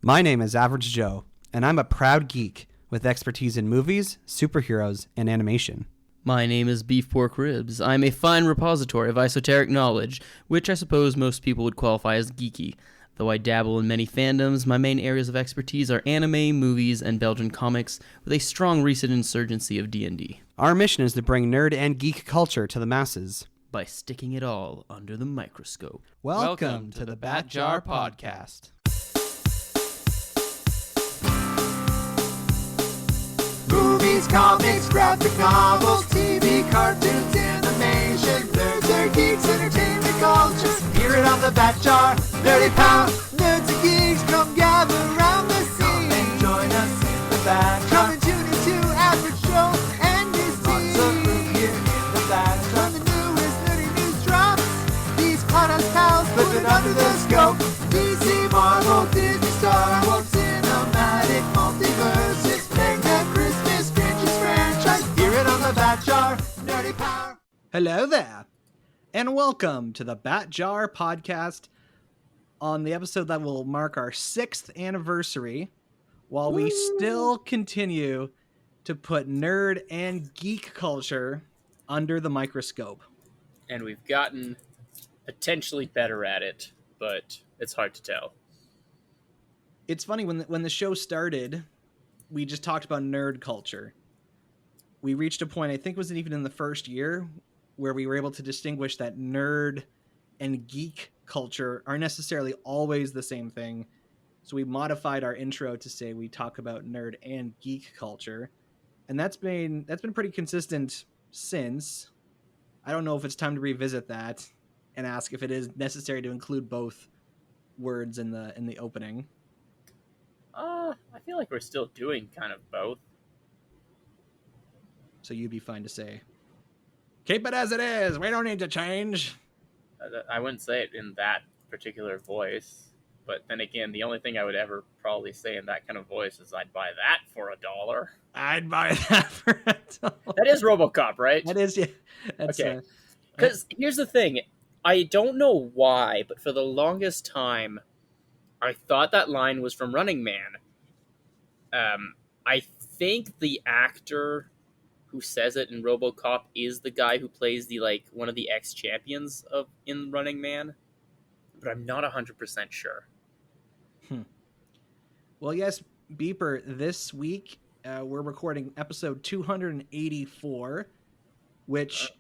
My name is Average Joe, and I'm a proud geek with expertise in movies, superheroes, and animation. My name is Beef Pork Ribs. I'm a fine repository of esoteric knowledge, which I suppose most people would qualify as geeky. Though I dabble in many fandoms, my main areas of expertise are anime, movies, and Belgian comics, with a strong recent insurgency of D&D. Our mission is to bring nerd and geek culture to the masses by sticking it all under the microscope. Welcome to the Bat Jar Podcast. Movies, comics, graphic novels, TV, cartoons, animation, nerds are geeks, entertainment culture. Hear it on the Bat Jar, Nerdy Power. Nerds and geeks, come gather around the scene. Come and join us in the Bat Jar. Come and tune into Average Joe and his team. Lots of room here in the Bat Jar. When the newest nerdy news drops, these podcast pals put it under the scope. DC, Marvel, Disney, Star Wars, cinematic, multiverse. It's mega Christmas, strangest franchise. Hear it on the Bat Jar, Nerdy Power. Hello there, and welcome to the Bat Jar Podcast on the episode that will mark our 6th anniversary, while we still continue to put nerd and geek culture under the microscope. And we've gotten potentially better at it, but it's hard to tell. It's funny, when the show started, we just talked about nerd culture. We reached a point, I think it wasn't even in the first year, where we were able to distinguish that nerd and geek culture aren't necessarily always the same thing. So we modified our intro to say we talk about nerd and geek culture. And that's been pretty consistent since. I don't know if it's time to revisit that and ask if it is necessary to include both words in the opening. I feel like we're still doing kind of both. So you'd be fine to say, keep it as it is. We don't need to change. I wouldn't say it in that particular voice, but then again, the only thing I would ever probably say in that kind of voice is I'd buy that for $1. I'd buy that for $1. That is RoboCop, right? That is, yeah. That's, okay. Because here's the thing. I don't know why, but for the longest time, I thought that line was from Running Man. I think the actor who says it in RoboCop is the guy who plays one of the ex-champions in Running Man, but I'm not 100% sure. Well, yes, Beeper, this week we're recording episode 284, which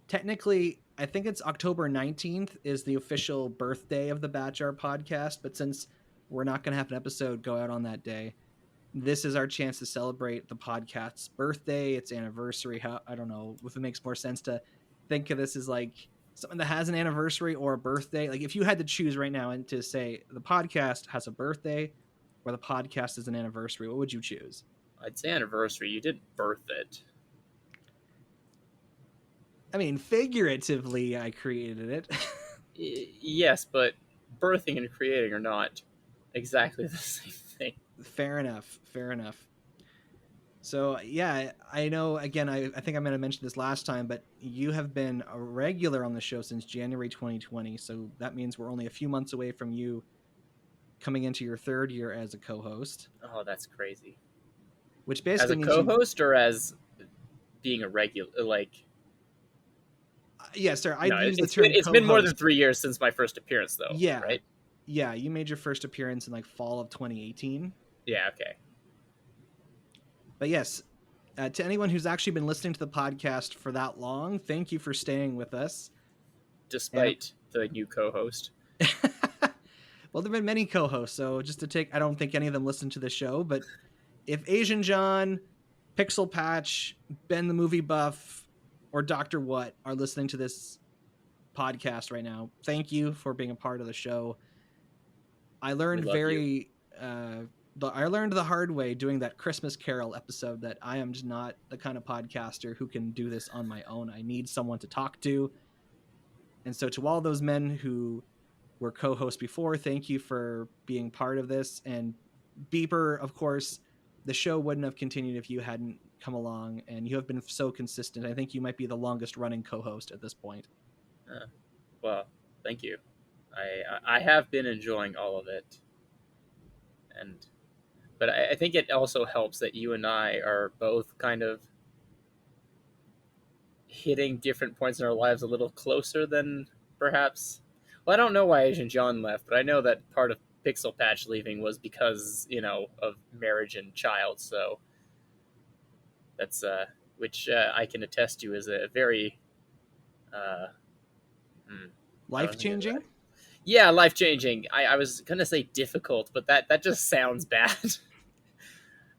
technically, I think it's October 19th is the official birthday of the Bat Jar Podcast, but since we're not going to have an episode go out on that day, this is our chance to celebrate the podcast's birthday, its anniversary. I don't know if it makes more sense to think of this as like something that has an anniversary or a birthday. Like if you had to choose right now and to say the podcast has a birthday or the podcast is an anniversary, what would you choose? I'd say anniversary. You did birth it. I mean, figuratively, I created it. Yes, but birthing and creating are not exactly the same thing. Fair enough. So, yeah, I know, again, I think I might have mentioned this last time, but you have been a regular on the show since January 2020, so that means we're only a few months away from you coming into your 3rd year as a co-host. Oh, that's crazy. Which basically means... As a co-host or as being a regular, Yes, sir. It's been more than 3 years since my first appearance, though. Yeah. Right? Yeah, you made your first appearance in fall of 2018. Yeah, okay. But yes, to anyone who's actually been listening to the podcast for that long, thank you for staying with us. Despite the new co-host. Well, there have been many co-hosts, so I don't think any of them listen to the show, but if Asian John, Pixel Patch, Ben the Movie Buff, or Dr. What are listening to this podcast right now, thank you for being a part of the show. I learned I learned the hard way doing that Christmas Carol episode that I am just not the kind of podcaster who can do this on my own. I need someone to talk to. And so to all those men who were co-hosts before, thank you for being part of this. And Beeper, of course, the show wouldn't have continued if you hadn't come along, and you have been so consistent. I think you might be the longest running co-host at this point. Well, thank you. I have been enjoying all of it. But I think it also helps that you and I are both kind of hitting different points in our lives a little closer than perhaps. Well, I don't know why Asian John left, but I know that part of Pixel Patch leaving was because of marriage and child. So that's which I can attest to is a very uh, Life changing. yeah, life changing. I was gonna say difficult, but that just sounds bad.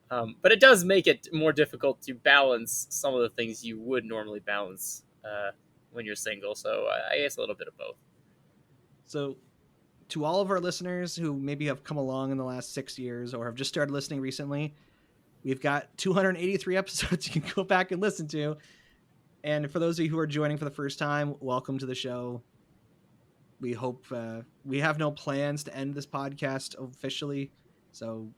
But it does make it more difficult to balance some of the things you would normally balance when you're single. So I guess a little bit of both. So, to all of our listeners who maybe have come along in the last 6 years or have just started listening recently, we've got 283 episodes you can go back and listen to. And for those of you who are joining for the first time, welcome to the show. We hope we have no plans to end this podcast officially, so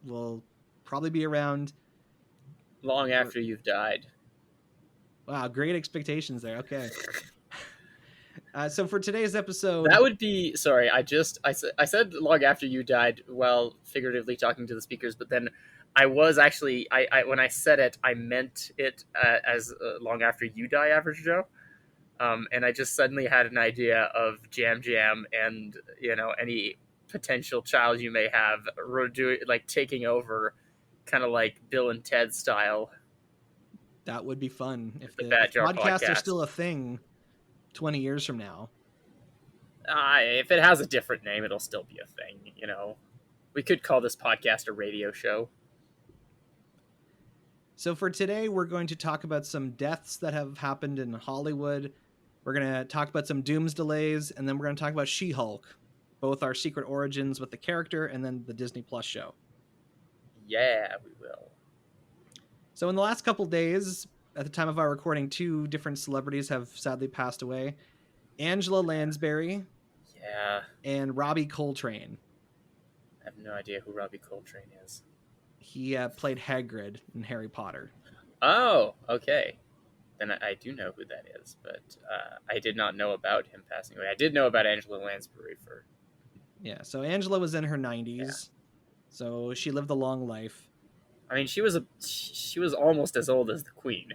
we'll probably be around long after you've died. Wow, great expectations there. Okay. So for today's episode, that would be sorry. I said long after you died, while figuratively talking to the speakers, but then I was actually I when I said it, I meant it as long after you die, Average Joe. And I just suddenly had an idea of Jam Jam and any potential child you may have taking over, kind of like Bill and Ted style. That would be fun if the podcasts podcasts are still a thing 20 years from now. If it has a different name, it'll still be a thing. We could call this podcast a radio show. So for today, we're going to talk about some deaths that have happened in Hollywood. We're going to talk about some Doomsdays, and then we're going to talk about She-Hulk, both our secret origins with the character and then the Disney Plus show. Yeah, we will. So in the last couple days, at the time of our recording, 2 different celebrities have sadly passed away. Angela Lansbury. Yeah. And Robbie Coltrane. I have no idea who Robbie Coltrane is. He played Hagrid in Harry Potter. Oh, okay. Then I do know who that is, but I did not know about him passing away. I did know about Angela Lansbury for... Yeah, so Angela was in her 90s, so she lived a long life. I mean, she was almost as old as the Queen.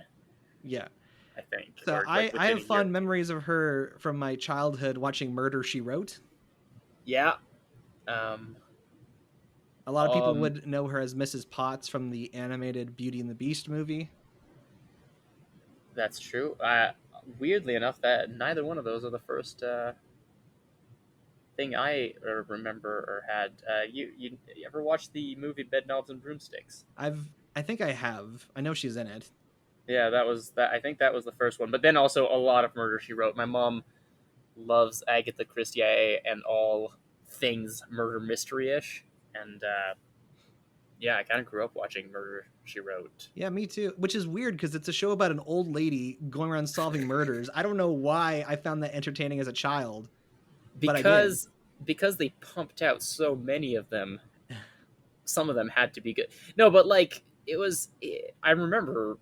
Yeah. I think. So I have fond memories of her from my childhood watching Murder, She Wrote. Yeah. A lot of people would know her as Mrs. Potts from the animated Beauty and the Beast movie. That's true. Weirdly enough, that neither one of those are the first thing I remember or had. You ever watched the movie Bedknobs and Broomsticks? I think I have. I know she's in it. Yeah, I think that was the first one. But then also a lot of Murder, She Wrote. My mom loves Agatha Christie and all things murder mystery-ish. And I kind of grew up watching Murder, She Wrote. Yeah, me too. Which is weird because it's a show about an old lady going around solving murders. I don't know why I found that entertaining as a child. Because they pumped out so many of them. Some of them had to be good. No, but I remember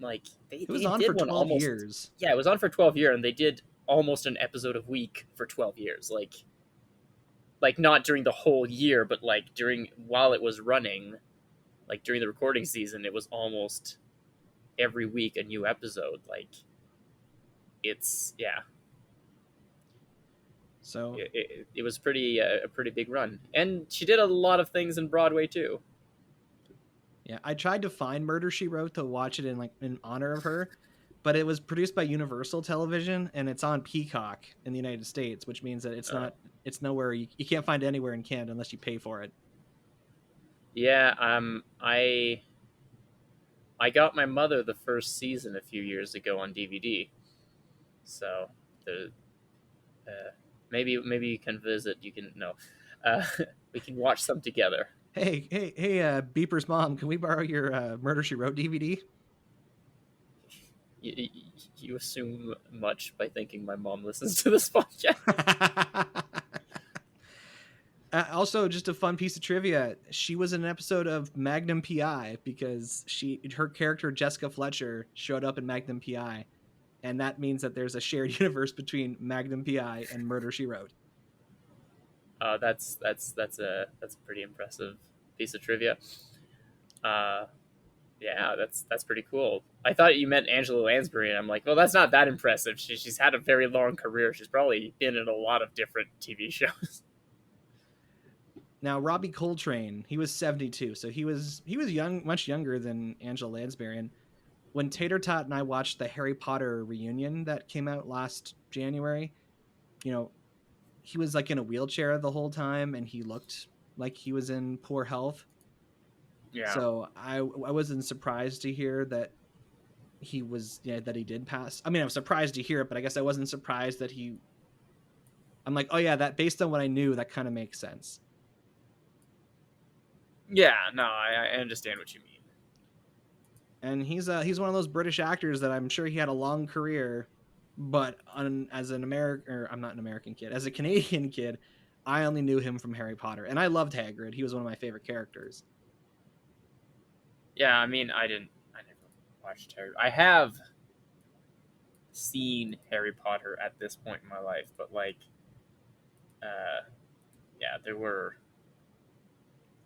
it was on for 12 years. Yeah, it was on for 12 years, and they did almost an episode a week for 12 years. Like not during the whole year, but while it was running, during the recording season, it was almost every week a new episode. So it was a pretty big run, and she did a lot of things in Broadway too. Yeah, I tried to find Murder, She Wrote to watch it in honor of her, but it was produced by Universal Television and it's on Peacock in the United States, which means that it's nowhere you can't find it anywhere in Canada unless you pay for it. Yeah, I got my mother the first season a few years ago on DVD, so maybe you can visit. You can we can watch some together. Hey, Beeper's mom, can we borrow your Murder, She Wrote DVD? You assume much by thinking my mom listens to this podcast. Also, just a fun piece of trivia. She was in an episode of Magnum P.I. because her character, Jessica Fletcher, showed up in Magnum P.I. And that means that there's a shared universe between Magnum P.I. and Murder, She Wrote. That's a pretty impressive piece of trivia. Uh, yeah, that's pretty cool. I thought you meant Angela Lansbury, and I'm like, well, that's not that impressive. She's had a very long career. She's probably been in a lot of different TV shows. Now, Robbie Coltrane, he was 72, so he was young, much younger than Angela Lansbury. And when Tater Tot and I watched the Harry Potter reunion that came out last January, you know, he was like in a wheelchair the whole time, and he looked like he was in poor health. Yeah, So I wasn't surprised to hear that that he did pass. I mean, I was surprised to hear it, but I guess I wasn't surprised that he. I'm like, oh yeah, that based on what I knew, that kind of makes sense. yeah. No, I understand what you mean. And he's one of those British actors that I'm sure he had a long career, but as an American, or I'm not an American kid, as a Canadian kid, I only knew him from Harry Potter, and I loved Hagrid. He was one of my favorite characters. Yeah, I mean, I never watched Harry. I have seen Harry Potter at this point in my life, but like, yeah, I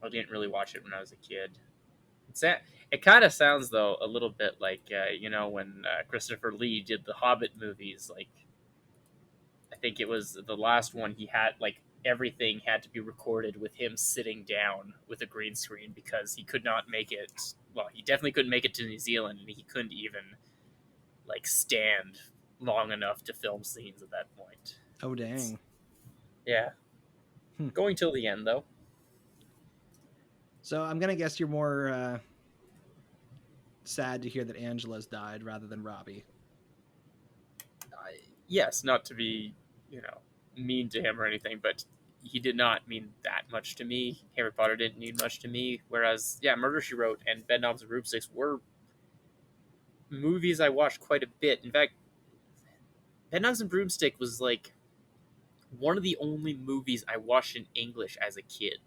didn't really watch it when I was a kid. It kind of sounds though a little bit like when Christopher Lee did the Hobbit movies. Like, I think it was the last one he had. Like, everything had to be recorded with him sitting down with a green screen because he could not make it. Well, he definitely couldn't make it to New Zealand, and he couldn't even like stand long enough to film scenes at that point. Oh dang! Yeah, going till the end though. So I'm gonna guess you're more sad to hear that Angela's died rather than Robbie. Yes, not to be mean to him or anything, but he did not mean that much to me. Harry Potter didn't mean much to me. Whereas, yeah, Murder, She Wrote and Bedknobs and Broomsticks were movies I watched quite a bit. In fact, Bedknobs and Broomstick was like one of the only movies I watched in English as a kid.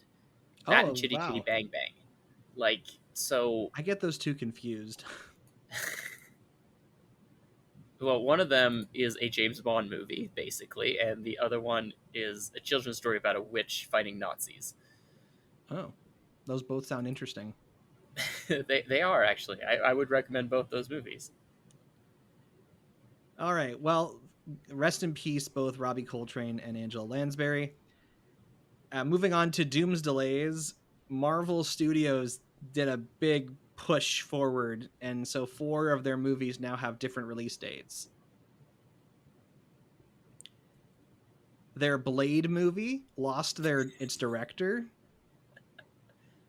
That and Chitty Chitty Bang Bang. Like, so... I get those two confused. Well, one of them is a James Bond movie, basically, and the other one is a children's story about a witch fighting Nazis. Oh, those both sound interesting. They are, actually. I would recommend both those movies. All right. Well, rest in peace, both Robbie Coltrane and Angela Lansbury. Moving on to Doomsdays, Marvel Studios did a big push forward, and so 4 of their movies now have different release dates. Their Blade movie lost its director.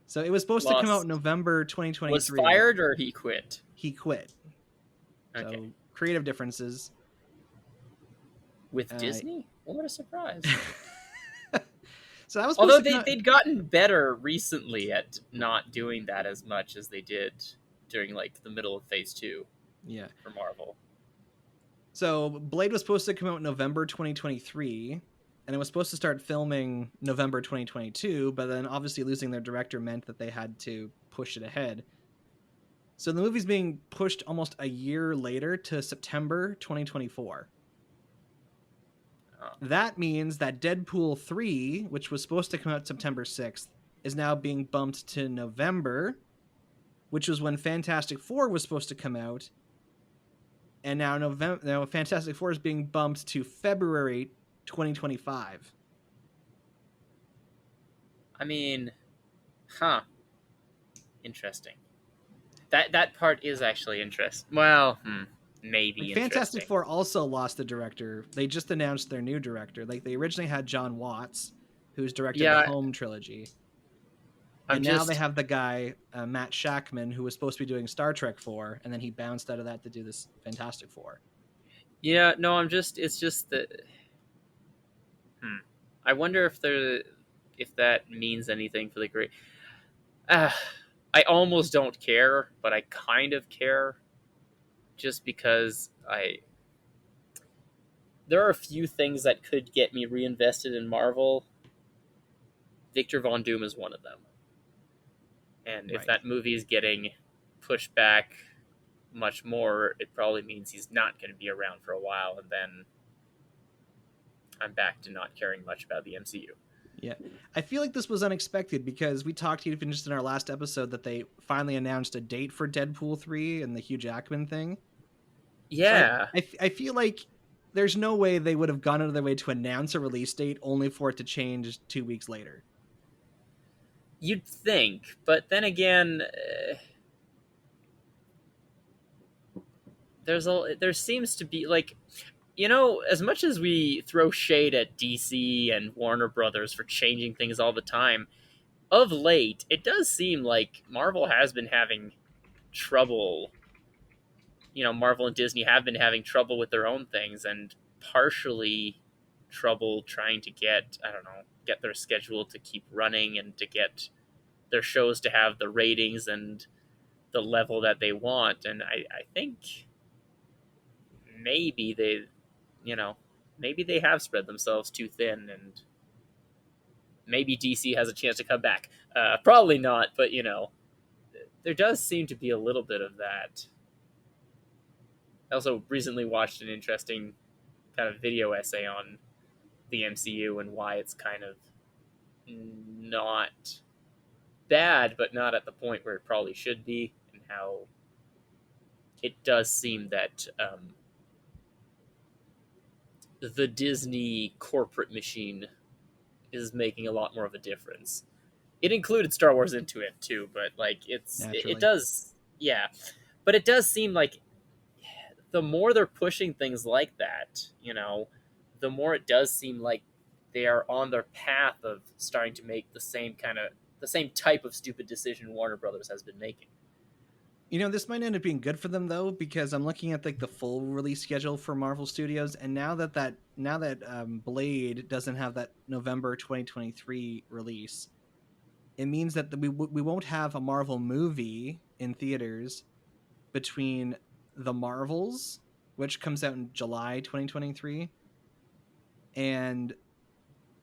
So it was supposed to come out in November 2023. Was fired or he quit? He quit. Okay. So creative differences. With Disney? What a surprise. So that was although they'd gotten better recently at not doing that as much as they did during like the middle of Phase 2. Yeah. For Marvel. So Blade was supposed to come out in November 2023, and it was supposed to start filming November 2022, but then obviously losing their director meant that they had to push it ahead. So the movie's being pushed almost a year later to September 2024. That means that Deadpool 3, which was supposed to come out September 6th, is now being bumped to November, which was when Fantastic Four was supposed to come out. And now Fantastic Four is being bumped to February 2025. I mean, interesting. That part is actually interesting. Well, maybe Fantastic Four also lost the director. They just announced their new director. Like, they originally had John Watts, who's directed the Home trilogy. And now they have the guy, Matt Shackman, who was supposed to be doing Star Trek 4, and then he bounced out of that to do this Fantastic Four. Yeah, no, it's just that... I wonder if that means anything for the great... I almost don't care, but I kind of care. Just because there are a few things that could get me reinvested in Marvel. Victor Von Doom is one of them. And if that movie is getting pushed back much more, it probably means he's not going to be around for a while, and then I'm back to not caring much about the MCU. Yeah. I feel like this was unexpected because we talked even just in our last episode that they finally announced a date for Deadpool 3 and the Hugh Jackman thing. So Yeah, I feel like there's no way they would have gone out of their way to announce a release date only for it to change 2 weeks later. you'd think, but then again, there seems to be like, as much as we throw shade at DC and Warner Brothers for changing things all the time, of late it does seem like Marvel has been having trouble. Marvel and Disney have been having trouble with their own things, and partially trouble trying to get, I don't know, get their schedule to keep running and to get their shows to have the ratings and the level that they want. And I think maybe maybe they have spread themselves too thin, and maybe DC has a chance to come back. Probably not, but there does seem to be a little bit of that. I also recently watched an interesting kind of video essay on the MCU and why it's kind of not bad, but not at the point where it probably should be, and how it does seem that the Disney corporate machine is making a lot more of a difference. It included Star Wars into it too, but like it does, yeah. But it does seem like the more they're pushing things like that, the more it does seem like they are on their path of starting to make the same type of stupid decision Warner Brothers has been making. This might end up being good for them though, because I'm looking at like the full release schedule for Marvel Studios, and now that Blade doesn't have that November 2023 release, it means that we won't have a Marvel movie in theaters between The Marvels, which comes out in July 2023, and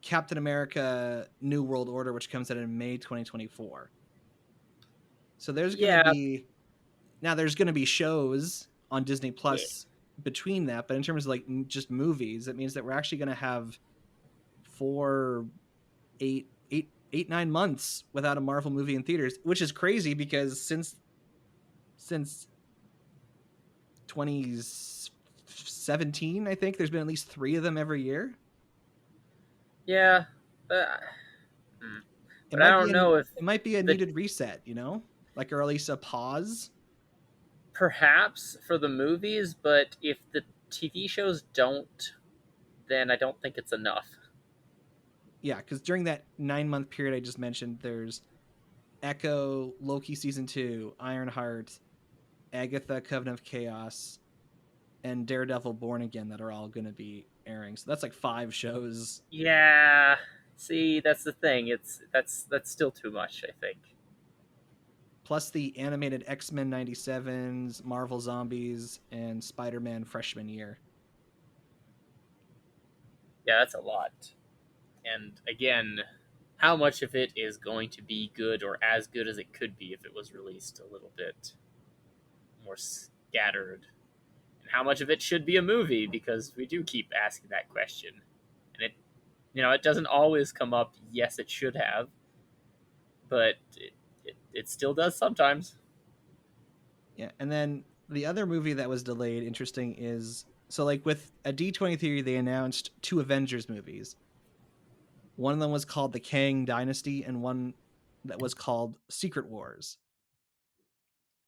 Captain America New World Order, which comes out in May 2024. So there's going to be shows on Disney Plus between that, but in terms of like just movies, it means that we're actually going to have 9 months without a Marvel movie in theaters, which is crazy because since 2017, I think there's been at least 3 of them every year. Yeah, but I don't know if it might be a needed reset, like, or at least a pause. Perhaps for the movies, but if the TV shows don't, then I don't think it's enough. Yeah, because during that 9-month period I just mentioned, there's Echo, Loki Season 2, Ironheart, Agatha, Covenant of Chaos, and Daredevil Born Again that are all going to be airing. So that's like 5 shows. Yeah, see, that's the thing. That's still too much, I think. Plus the animated X-Men 97s, Marvel Zombies, and Spider-Man Freshman Year. Yeah, that's a lot. And again, how much of it is going to be good or as good as it could be if it was released a little bit more scattered? And how much of it should be a movie, because we do keep asking that question. And it doesn't always come up, yes, it should have, but it still does sometimes. Yeah, and then the other movie that was delayed, interesting, is so like with a D23 they announced 2 Avengers movies. One of them was called The Kang Dynasty, and one that was called Secret Wars.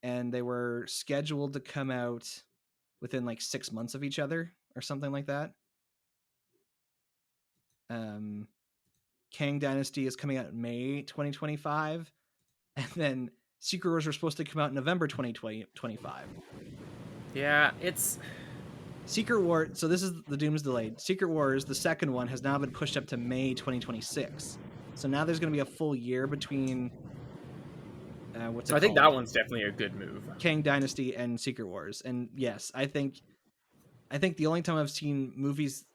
And they were scheduled to come out within like 6 months of each other or something like that. Kang Dynasty is coming out in May 2025, and then Secret Wars were supposed to come out in November 2025. Yeah, it's Secret War. So this is the Doom's delayed. Secret Wars, the second one, has now been pushed up to May 2026. So now there's going to be a full year between. I think that one's definitely a good move. Kang Dynasty and Secret Wars, and yes, I think the only time I've seen movies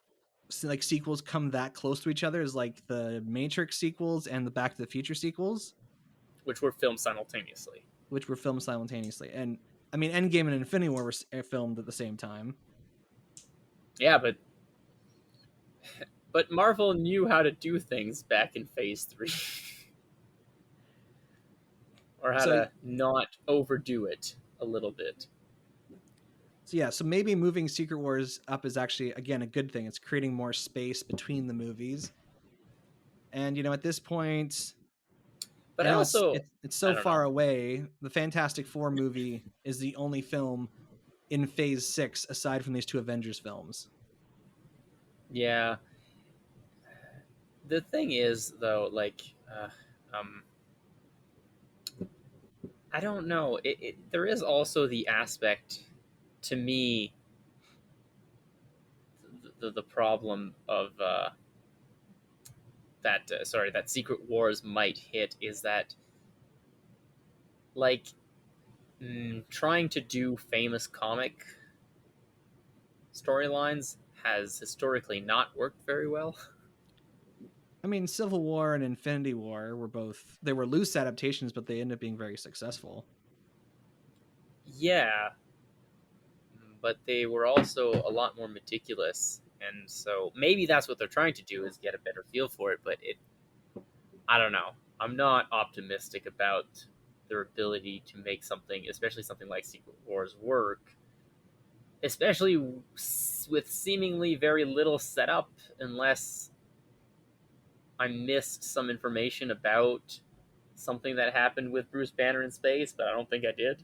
like sequels come that close to each other is like the Matrix sequels and the Back to the Future sequels, which were filmed simultaneously. And I mean, Endgame and Infinity War were filmed at the same time. Yeah, but But Marvel knew how to do things back in Phase 3. Or how So to not overdo it a little bit. So yeah, so maybe moving Secret Wars up is actually again a good thing. It's creating more space between the movies. And at this point, But I I know it's also, it's it's I so don't know. far away. The Fantastic Four movie is the only film in Phase 6 aside from these two Avengers films. Yeah. The thing is, though, like, um, I don't know. There is also the aspect, to me, the problem of that Secret Wars might hit is that, like, trying to do famous comic storylines has historically not worked very well. I mean, Civil War and Infinity War they were loose adaptations, but they ended up being very successful. Yeah, but they were also a lot more meticulous, and so maybe that's what they're trying to do is get a better feel for it. But I don't know. I'm not optimistic about their ability to make something, especially something like Secret Wars, work. Especially with seemingly very little setup, unless I missed some information about something that happened with Bruce Banner in space, but I don't think I did.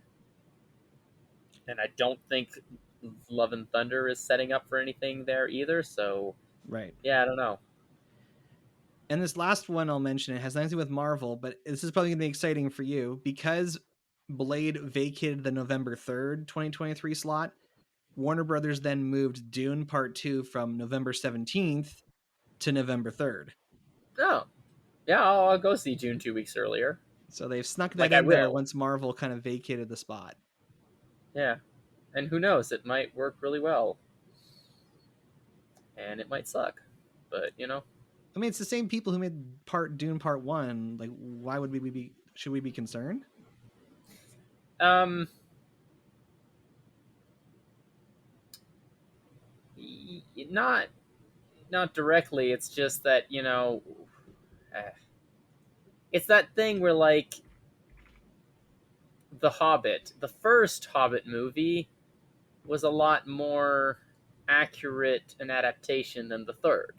And I don't think Love and Thunder is setting up for anything there either. So Right. yeah, I don't know. And this last one I'll mention, it has nothing to do with Marvel, but this is probably going to be exciting for you because Blade vacated the November 3rd, 2023 slot. Warner Brothers then moved Dune Part 2 from November 17th to November 3rd. Oh, yeah, I'll go see June 2 weeks earlier. So they've snuck that Like I in there will. once Marvel kind of vacated the spot. Yeah, and who knows? It might work really well, and it might suck. But I mean, it's the same people who made Dune Part 1. Like, why would should we be concerned? um, not directly. It's just that uh, it's that thing where like the Hobbit, the first Hobbit movie, was a lot more accurate an adaptation than the third,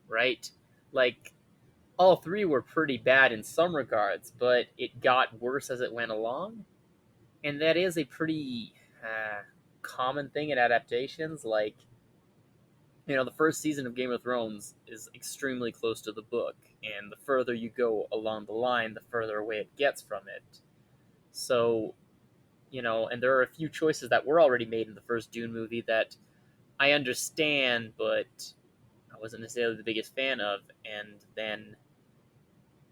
right? Like all three were pretty bad in some regards, but it got worse as it went along, and that is a pretty common thing in adaptations. Like the first season of Game of Thrones is extremely close to the book, and the further you go along the line, the further away it gets from it. So, and there are a few choices that were already made in the first Dune movie that I understand, but I wasn't necessarily the biggest fan of. And then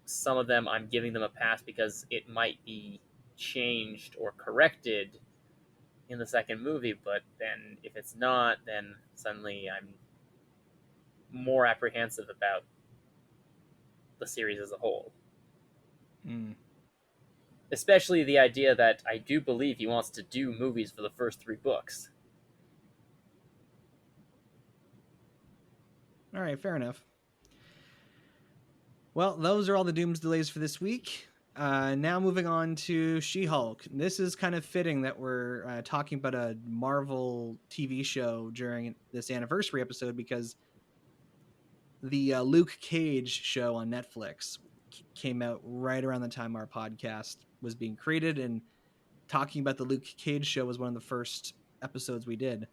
some of them I'm giving them a pass because it might be changed or corrected in the second movie. But then if it's not, then suddenly I'm more apprehensive about the series as a whole. Mm. Especially the idea that I do believe he wants to do movies for the first three books. All right, fair enough. Well, those are all the Dooms delays for this week. Now moving on to She-Hulk. This is kind of fitting that we're talking about a Marvel TV show during this anniversary episode because the Luke Cage show on Netflix came out right around the time our podcast was being created, and talking about the Luke Cage show was one of the first episodes we did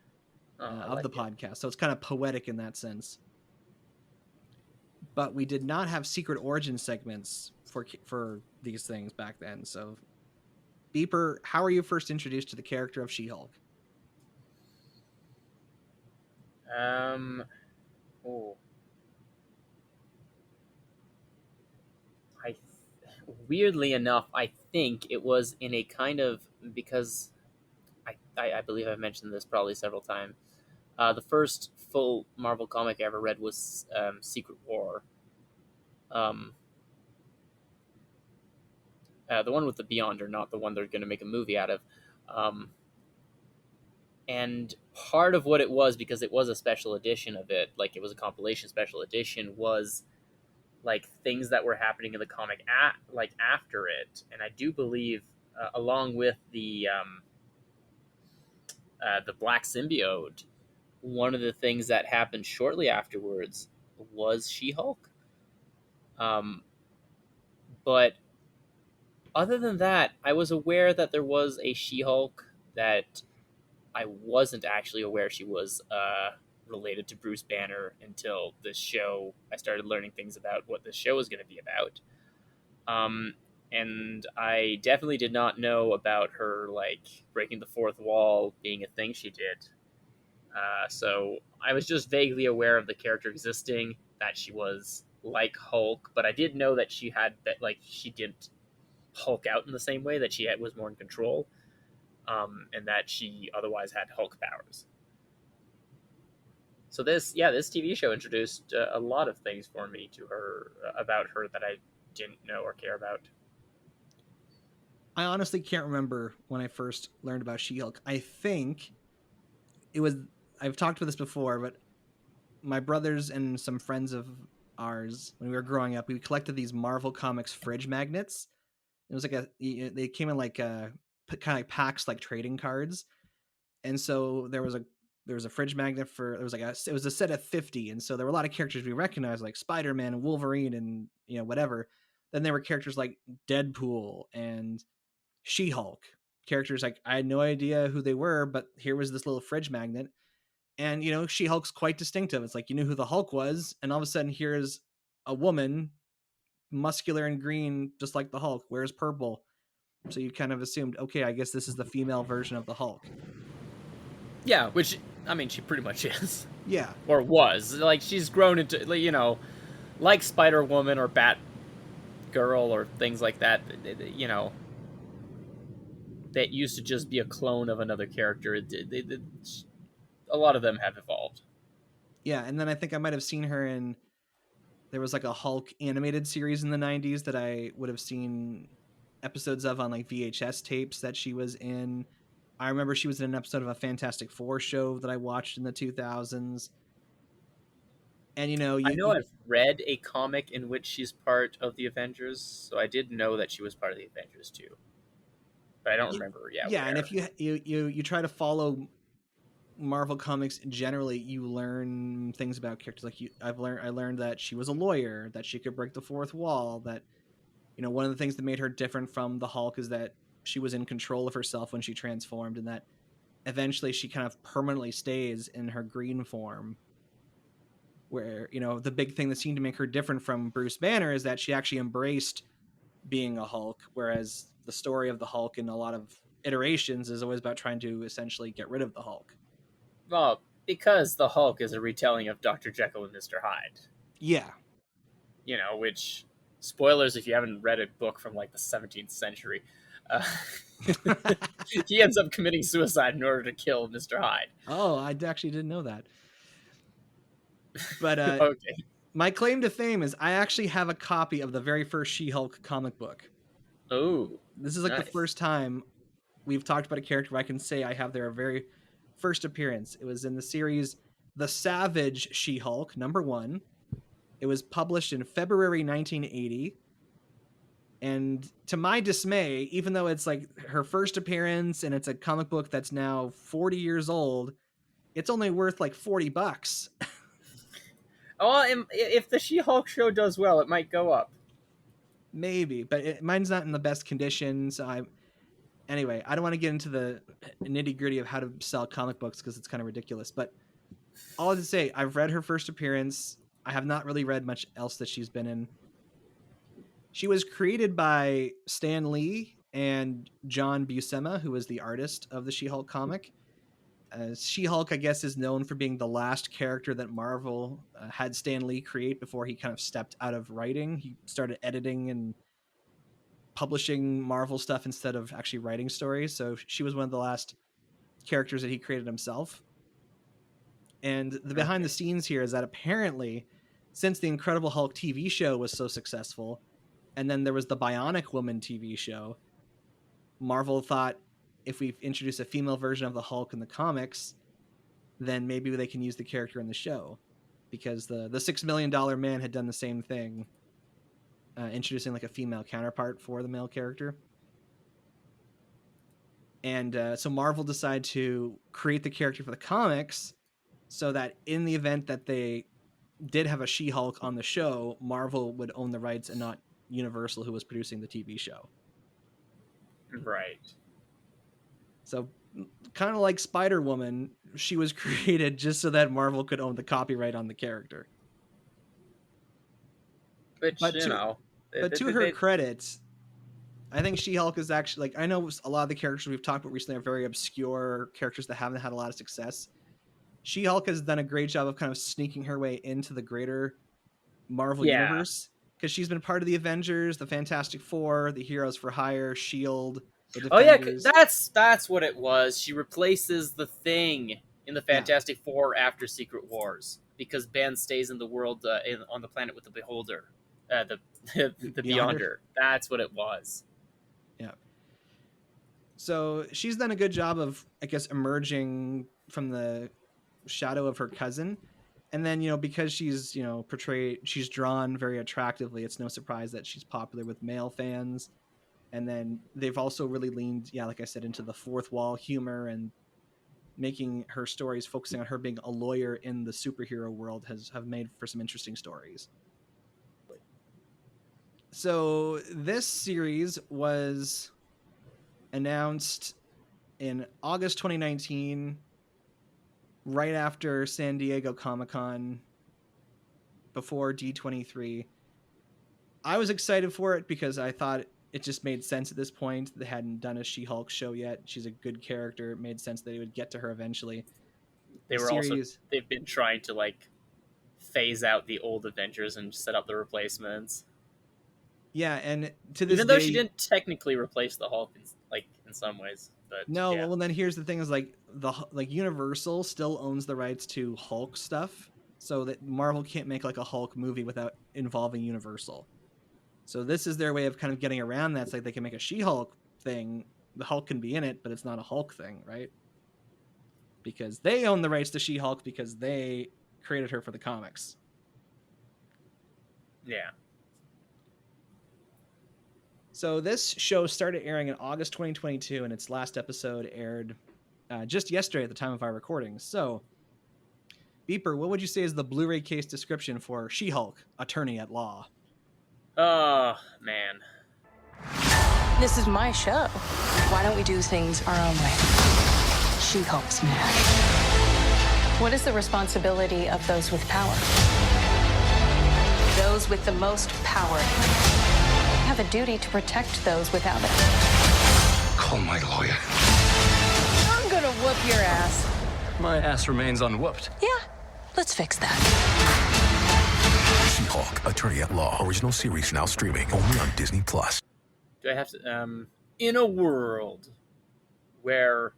of the podcast. So it's kind of poetic in that sense. But we did not have secret origin segments for these things back then. So, Beeper, how are you first introduced to the character of She-Hulk? Oh. Weirdly enough, I think it was in a kind of, because I believe I've mentioned this probably several times. The first full Marvel comic I ever read was Secret War. The one with the Beyonder, not the one they're going to make a movie out of. And part of what it was, because it was a special edition of it, like it was a compilation special edition, was like things that were happening in the comic like after it. And I do believe, along with the black symbiote, one of the things that happened shortly afterwards was She-Hulk. But other than that, I was aware that there was a She-Hulk. That I wasn't actually aware she was related to Bruce Banner until this show. I started learning things about what this show was going to be about. And I definitely did not know about her, like, breaking the fourth wall being a thing she did. So I was just vaguely aware of the character existing, that she was like Hulk, but I did know that she had that, like, she didn't Hulk out in the same way, that she was more in control, and that she otherwise had Hulk powers. So this TV show introduced a lot of things for me to her, about her, that I didn't know or care about. I honestly can't remember when I first learned about She-Hulk. I think it was, I've talked about this before, but my brothers and some friends of ours, when we were growing up, we collected these Marvel Comics fridge magnets. It was like they came in like kind of like packs, like trading cards. And so there was a fridge magnet for, it was a set of 50. And so there were a lot of characters we recognized, like Spider-Man and Wolverine and, you know, whatever. Then there were characters like Deadpool and She-Hulk, characters like I had no idea who they were, but here was this little fridge magnet. And, you know, She-Hulk's quite distinctive. It's like, you knew who the Hulk was. And all of a sudden here's a woman, muscular and green, just like the Hulk, wears purple. So you kind of assumed, okay, I guess this is the female version of the Hulk. Yeah, which, I mean, she pretty much is. Yeah. Or was. Like, she's grown into, you know, like Spider-Woman or Batgirl or things like that, you know, that used to just be a clone of another character. A lot of them have evolved. Yeah, and then I think I might have seen her in, there was like a Hulk animated series in the 90s that I would have seen episodes of on like VHS tapes that she was in. I remember she was in an episode of a Fantastic Four show that I watched in the 2000s. And, you know, I've read a comic in which she's part of the Avengers, so I did know that she was part of the Avengers too. But I don't remember. Yeah. Yeah, where. and if you try to follow Marvel Comics generally, you learn things about characters. Like I learned that she was a lawyer, that she could break the fourth wall, that, you know, one of the things that made her different from the Hulk is that she was in control of herself when she transformed, and that eventually she kind of permanently stays in her green form. Where, you know, the big thing that seemed to make her different from Bruce Banner is that she actually embraced being a Hulk, whereas the story of the Hulk in a lot of iterations is always about trying to essentially get rid of the Hulk. Well, because the Hulk is a retelling of Dr. Jekyll and Mr. Hyde. Yeah. You know, which, spoilers if you haven't read a book from like the 17th century, he ends up committing suicide in order to kill Mr. Hyde. Oh, I actually didn't know that. But okay. My claim to fame is I actually have a copy of the very first She-Hulk comic book. Oh, this is like nice. The first time we've talked about a character where I can say I have their very first appearance. It was in the series The Savage She-Hulk, #1. It was published in February 1980. And to my dismay, even though it's like her first appearance and it's a comic book that's now 40 years old, it's only worth like $40. Oh, if the She-Hulk show does well, it might go up. Maybe, but mine's not in the best condition. So anyway, I don't want to get into the nitty gritty of how to sell comic books because it's kind of ridiculous. But all to say, I've read her first appearance. I have not really read much else that she's been in. She was created by Stan Lee and John Buscema, who was the artist of the She-Hulk comic. She-Hulk, I guess, is known for being the last character that Marvel had Stan Lee create before he kind of stepped out of writing. He started editing and publishing Marvel stuff instead of actually writing stories. So she was one of the last characters that he created himself. And the behind the scenes here is that apparently, since the Incredible Hulk TV show was so successful, and then there was the Bionic Woman TV show, Marvel thought, if we introduce a female version of the Hulk in the comics, then maybe they can use the character in the show, because the $6 million man had done the same thing, introducing like a female counterpart for the male character. And so Marvel decided to create the character for the comics so that in the event that they did have a She-Hulk on the show, Marvel would own the rights and not Universal, who was producing the TV show. Right. So kind of like Spider-Woman, she was created just so that Marvel could own the copyright on the character. Which, But to her credit, I think She-Hulk is actually, like, I know a lot of the characters we've talked about recently are very obscure characters that haven't had a lot of success. She-Hulk has done a great job of kind of sneaking her way into the greater Marvel universe, because she's been part of the Avengers, the Fantastic Four, the Heroes for Hire, S.H.I.E.L.D., the Defenders. that's what it was. She replaces the Thing in the Fantastic Four after Secret Wars, because Ben stays in the world on the planet with the Beholder, the Beyonder. That's what it was. Yeah. So she's done a good job of, I guess, emerging from the shadow of her cousin. And then, because she's, she's drawn very attractively, it's no surprise that she's popular with male fans. And then they've also really leaned, like I said, into the fourth wall humor, and making her stories focusing on her being a lawyer in the superhero world have made for some interesting stories. So this series was announced in August 2019, right after San Diego Comic-Con, before D23. I was excited for it because I thought it just made sense at this point. They hadn't done a She-Hulk show yet. She's a good character. It made sense that they would get to her eventually. They've been trying to phase out the old Avengers and set up the replacements. Yeah, and to this even though she didn't technically replace the Hulk in some ways, but no. yeah. Well, then here's the thing: is Universal still owns the rights to Hulk stuff, so that Marvel can't make a Hulk movie without involving Universal. So this is their way of kind of getting around that. It's like they can make a She-Hulk thing. The Hulk can be in it, but it's not a Hulk thing, right? Because they own the rights to She-Hulk because they created her for the comics. Yeah. So this show started airing in August 2022, and its last episode aired just yesterday at the time of our recording. So, Beeper, what would you say is the Blu-ray case description for She-Hulk, Attorney at Law? Oh, man. This is my show. Why don't we do things our own way? She-Hulk smash. What is the responsibility of those with power? Those with the most power have a duty to protect those without it. Call my lawyer. I'm gonna whoop your ass. My ass remains unwhooped. Yeah, let's fix that. She-Hulk, Attorney at Law. Original series now streaming only on Disney+. Do I have to... in a world where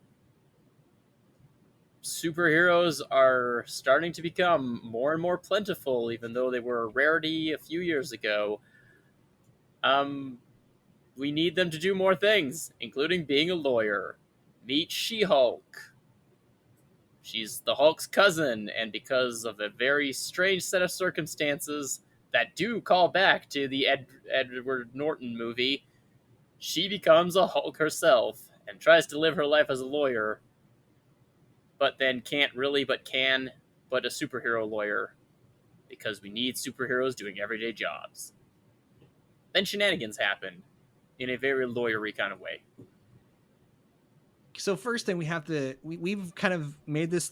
superheroes are starting to become more and more plentiful, even though they were a rarity a few years ago, we need them to do more things, including being a lawyer. Meet She-Hulk. She's the Hulk's cousin, and because of a very strange set of circumstances that do call back to the Edward Norton movie, she becomes a Hulk herself and tries to live her life as a lawyer, but then can't really, but can, but a superhero lawyer, because we need superheroes doing everyday jobs. Then shenanigans happen in a very lawyery kind of way. So first thing we've kind of made this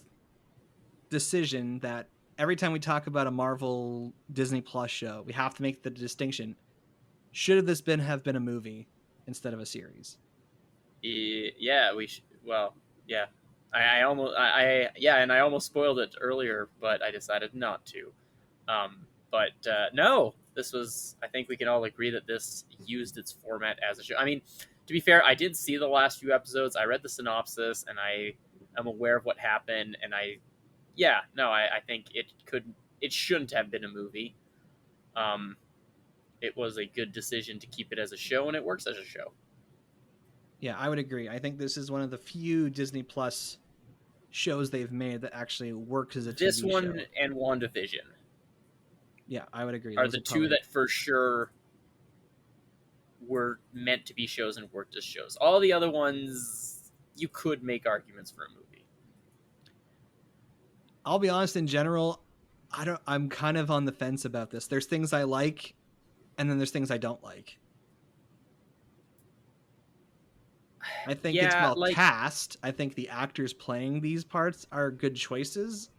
decision that every time we talk about a Marvel Disney Plus show, we have to make the distinction. Should this have been a movie instead of a series? Yeah, I almost spoiled it earlier, but I decided not to. No, this was, I think we can all agree that this used its format as a show. I mean, to be fair, I did see the last few episodes. I read the synopsis, and I am aware of what happened, and I think it shouldn't have been a movie. It was a good decision to keep it as a show, and it works as a show. Yeah, I would agree. I think this is one of the few Disney Plus shows they've made that actually works as a This TV one show. and WandaVision Yeah, I would agree. are Those the are two probably... that for sure were meant to be shows and worked as shows. All the other ones, you could make arguments for a movie. I'll be honest, in general, I'm kind of on the fence about this. There's things I like, and then there's things I don't like. I think it's Yeah, well like cast. I think the actors playing these parts are good choices,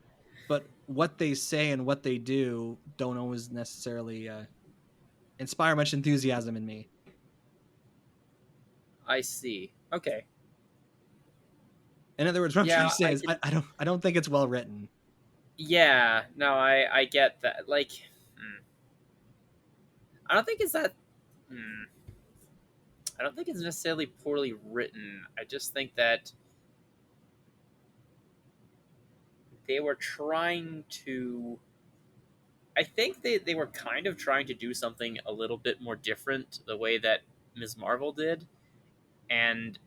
but what they say and what they do don't always necessarily inspire much enthusiasm in me. I see. Okay. In other words, what I'm trying Yeah, to say is I don't think it's well written. yeah, no, I get that. Like, I don't think it's that. I don't think it's necessarily poorly written. I just think that they were trying to. I think they were kind of trying to do something a little bit more different the way that Ms. Marvel did, and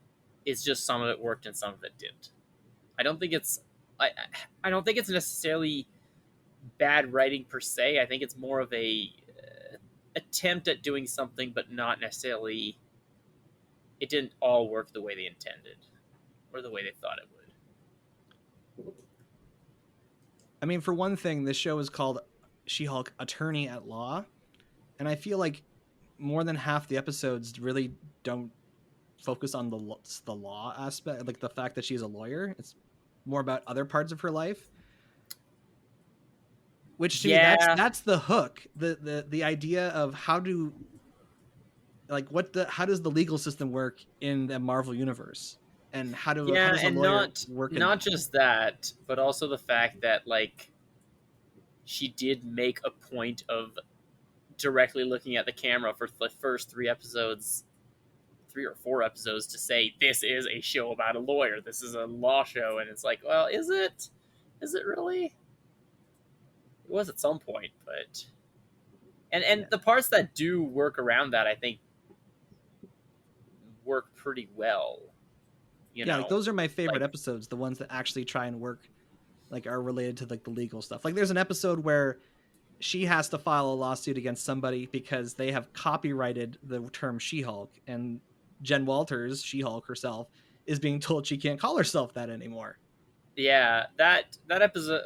it's just some of it worked and some of it didn't. I don't think it's I don't think it's necessarily bad writing per se. I think it's more of a attempt at doing something, but not necessarily. It didn't all work the way they intended or the way they thought it would. I mean, for one thing, this show is called She-Hulk Attorney at Law, and I feel like more than half the episodes really don't focus on the law aspect, like the fact that she's a lawyer. It's more about other parts of her life, which to me that's the hook. The idea of how does the legal system work in the Marvel universe, and how does a lawyer work in not that? just that, but also the fact that like she did make a point of directly looking at the camera for the first 3 or 4 episodes to say this is a show about a lawyer. This is a law show, and it's like, well, is it? Is it really? It was at some point, but and the parts that do work around that, I think, work pretty well. You know, Like those are my favorite like, episodes, the ones that actually try and work, like are related to like the legal stuff. Like there's an episode where she has to file a lawsuit against somebody because they have copyrighted the term She-Hulk, and Jen Walters, She-Hulk herself, is being told she can't call herself that anymore. yeah, that episode.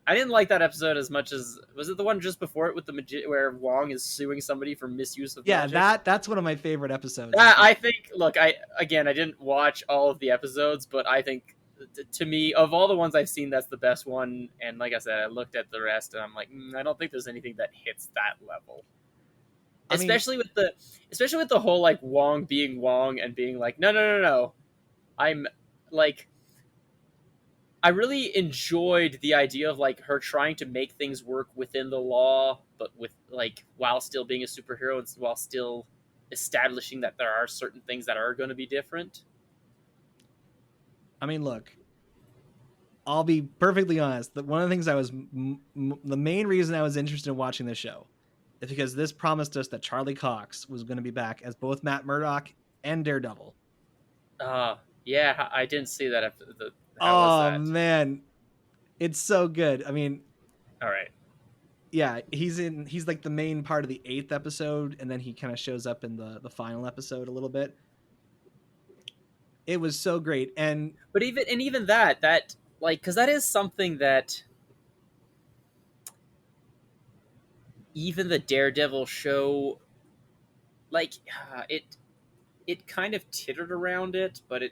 I didn't like that episode as much as was it the one just before it with the where Wong is suing somebody for misuse of magic? That's one of my favorite episodes. I think. Look, I didn't watch all of the episodes, but I think to me, of all the ones I've seen, that's the best one. And like I said, I looked at the rest, and I'm like, I don't think there's anything that hits that level. Especially with the whole like Wong being Wong and being like, no, I'm like. I really enjoyed the idea of like her trying to make things work within the law, but with like while still being a superhero and while still establishing that there are certain things that are going to be different. I mean, look, I'll be perfectly honest. That one of the things I was the main reason I was interested in watching this show is because this promised us that Charlie Cox was going to be back as both Matt Murdock and Daredevil. Yeah, I didn't see that. Oh man, it's so good. I mean, all right. Yeah, he's like the main part of the 8th episode, and then he kind of shows up in the final episode a little bit. It was so great, but even that like, because that is something that even the Daredevil show, like, it kind of tittered around it, but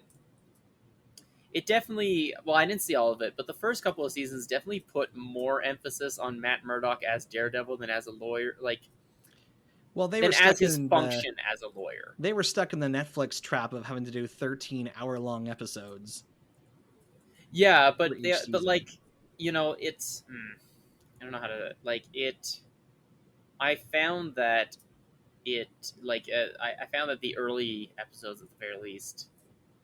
it definitely, well, I didn't see all of it, but the first couple of seasons definitely put more emphasis on Matt Murdock as Daredevil than as a lawyer, like, well, they than were stuck as his in function as a lawyer. They were stuck in the Netflix trap of having to do 13-hour-long episodes. Yeah, but like, you know, it's I don't know how to like it. I found that I found that the early episodes, at the very least,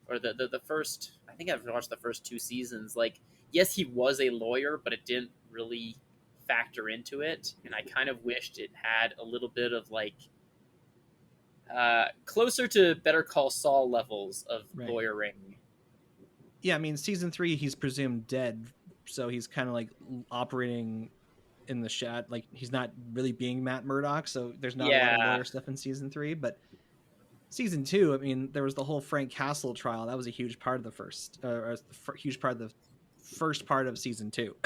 or the first, I think I've watched the first 2 seasons. Like, yes, he was a lawyer, but it didn't really factor into it, and I kind of wished it had a little bit of like, Closer to Better Call Saul levels of Right. lawyering. Yeah, I mean, season 3, he's presumed dead, so he's kind of like operating in the shad. Like, he's not really being Matt Murdock, so there's not a lot of Yeah. lawyer stuff in season 3. But season 2, I mean, there was the whole Frank Castle trial. That was a huge part of the huge part of the first part of season 2.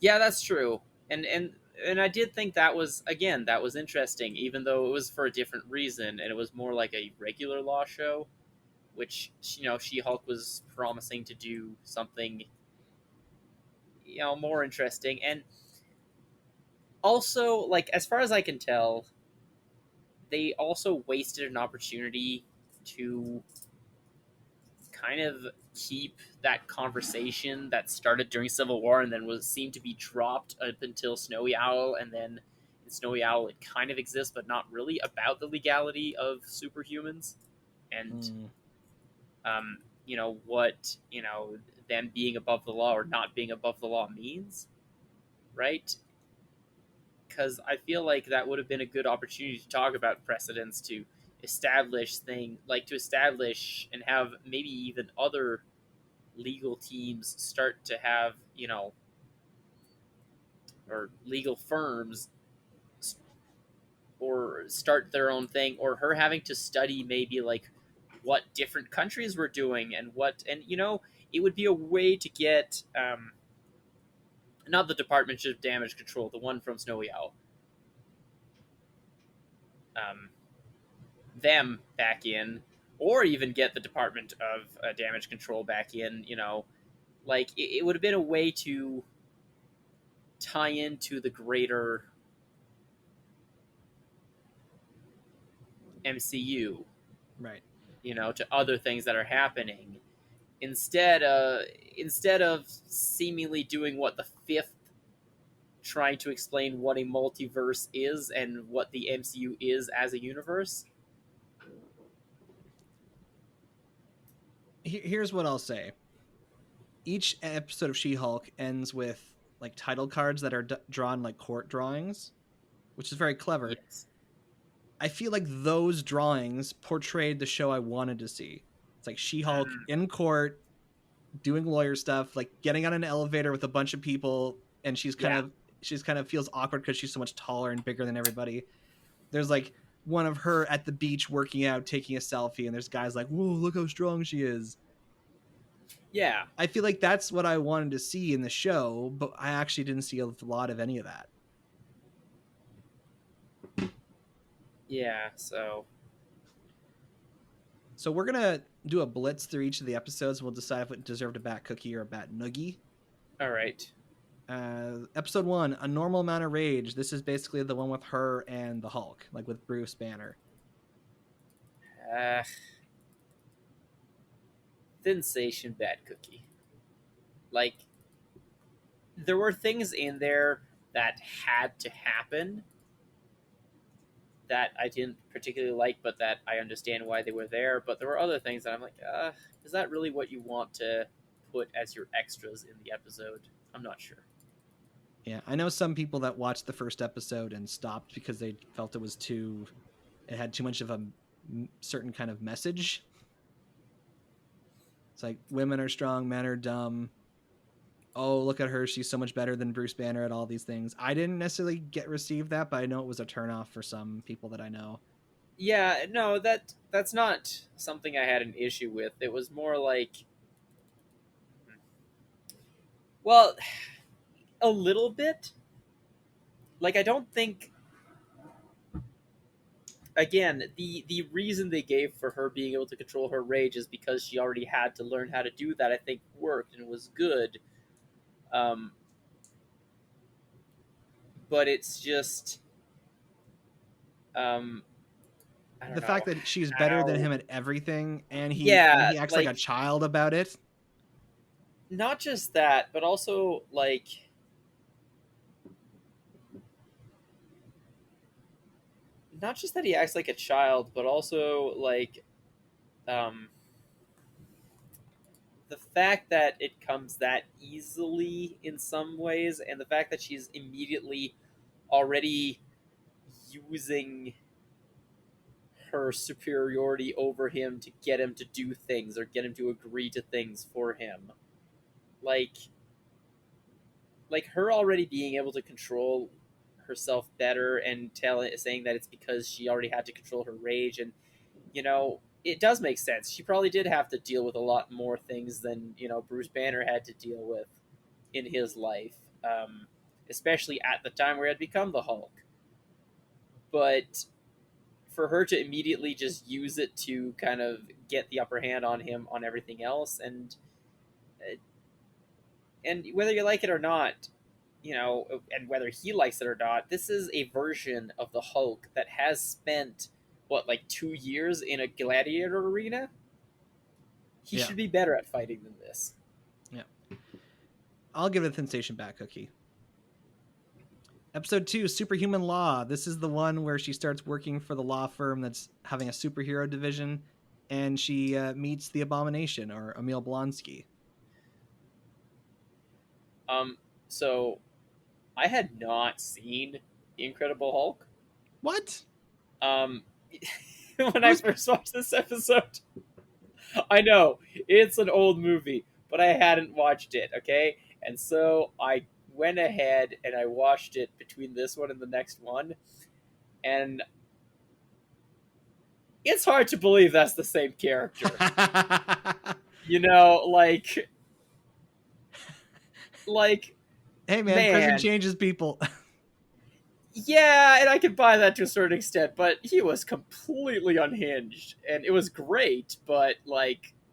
Yeah, that's true. And I did think that was interesting, even though it was for a different reason, and it was more like a regular law show, which She-Hulk was promising to do something more interesting. And also, like, as far as I can tell, they also wasted an opportunity to kind of keep that conversation that started during Civil War and then seemed to be dropped up until Snowy Owl, and then in Snowy Owl it kind of exists but not really, about the legality of superhumans and what them being above the law or not being above the law means, right? Because I feel like that would have been a good opportunity to talk about precedents, to establish and have maybe even other legal teams start to have, or legal firms or start their own thing, or her having to study maybe like what different countries were doing and it would be a way to get not the Department of Damage Control, the one from Snowy Owl, them back in, or even get the Department of Damage Control back in. Like it would have been a way to tie into the greater MCU, Right. To other things that are happening, instead of seemingly doing what the Fifth, trying to explain what a multiverse is and what the MCU is as a universe. Here's what I'll say. Each episode of She-Hulk ends with like title cards that are drawn like court drawings, which is very clever. Yes. I feel like those drawings portrayed the show I wanted to see. It's like She-Hulk in court doing lawyer stuff, like getting on an elevator with a bunch of people, and she's kind of feels awkward because she's so much taller and bigger than everybody. There's like one of her at the beach working out, taking a selfie, and there's guys like, "Whoa, look how strong she is." Yeah. I feel like that's what I wanted to see in the show, but I actually didn't see a lot of any of that. Yeah, so we're going to do a blitz through each of the episodes, and we'll decide if it deserved a bat cookie or a bat noogie. All right. Episode 1, A Normal Amount of Rage. This is basically the one with her and the Hulk, like with Bruce Banner. Sensation bad cookie. Like, there were things in there that had to happen that I didn't particularly like, but that I understand why they were there. But there were other things that I'm like, is that really what you want to put as your extras in the episode? I'm not sure. Yeah, I know some people that watched the first episode and stopped because they felt it had too much of a certain kind of message. It's like, women are strong, men are dumb. Oh, look at her, she's so much better than Bruce Banner at all these things. I didn't necessarily receive that, but I know it was a turnoff for some people that I know. Yeah, no, that's not something I had an issue with. It was more like, well, a little bit. Like, I don't think, again, the reason they gave for her being able to control her rage is because she already had to learn how to do that. I think worked and was good. But it's just, the fact that she's better than him at everything, and he acts like a child about it. Not just that, but also like, not just that he acts like a child, but also like, the fact that it comes that easily in some ways, and the fact that she's immediately already using her superiority over him to get him to do things or get him to agree to things for him. Like her already being able to control herself better and saying that it's because she already had to control her rage, and it does make sense. She probably did have to deal with a lot more things than Bruce Banner had to deal with in his life, especially at the time where he had become the Hulk. But for her to immediately just use it to kind of get the upper hand on him on everything else, and whether you like it or not, and whether he likes it or not, this is a version of the Hulk that has spent, 2 years in a gladiator arena? He should be better at fighting than this. Yeah. I'll give it a sensation back cookie. Episode 2, Superhuman Law. This is the one where she starts working for the law firm that's having a superhero division, and she meets the Abomination, or Emil Blonsky. So I had not seen The Incredible Hulk. What? When I first watched this episode. I know, it's an old movie, but I hadn't watched it, okay? And so I went ahead and I watched it between this one and the next one, and it's hard to believe that's the same character. Hey man, prison changes people. Yeah, and I can buy that to a certain extent, but he was completely unhinged, and it was great, but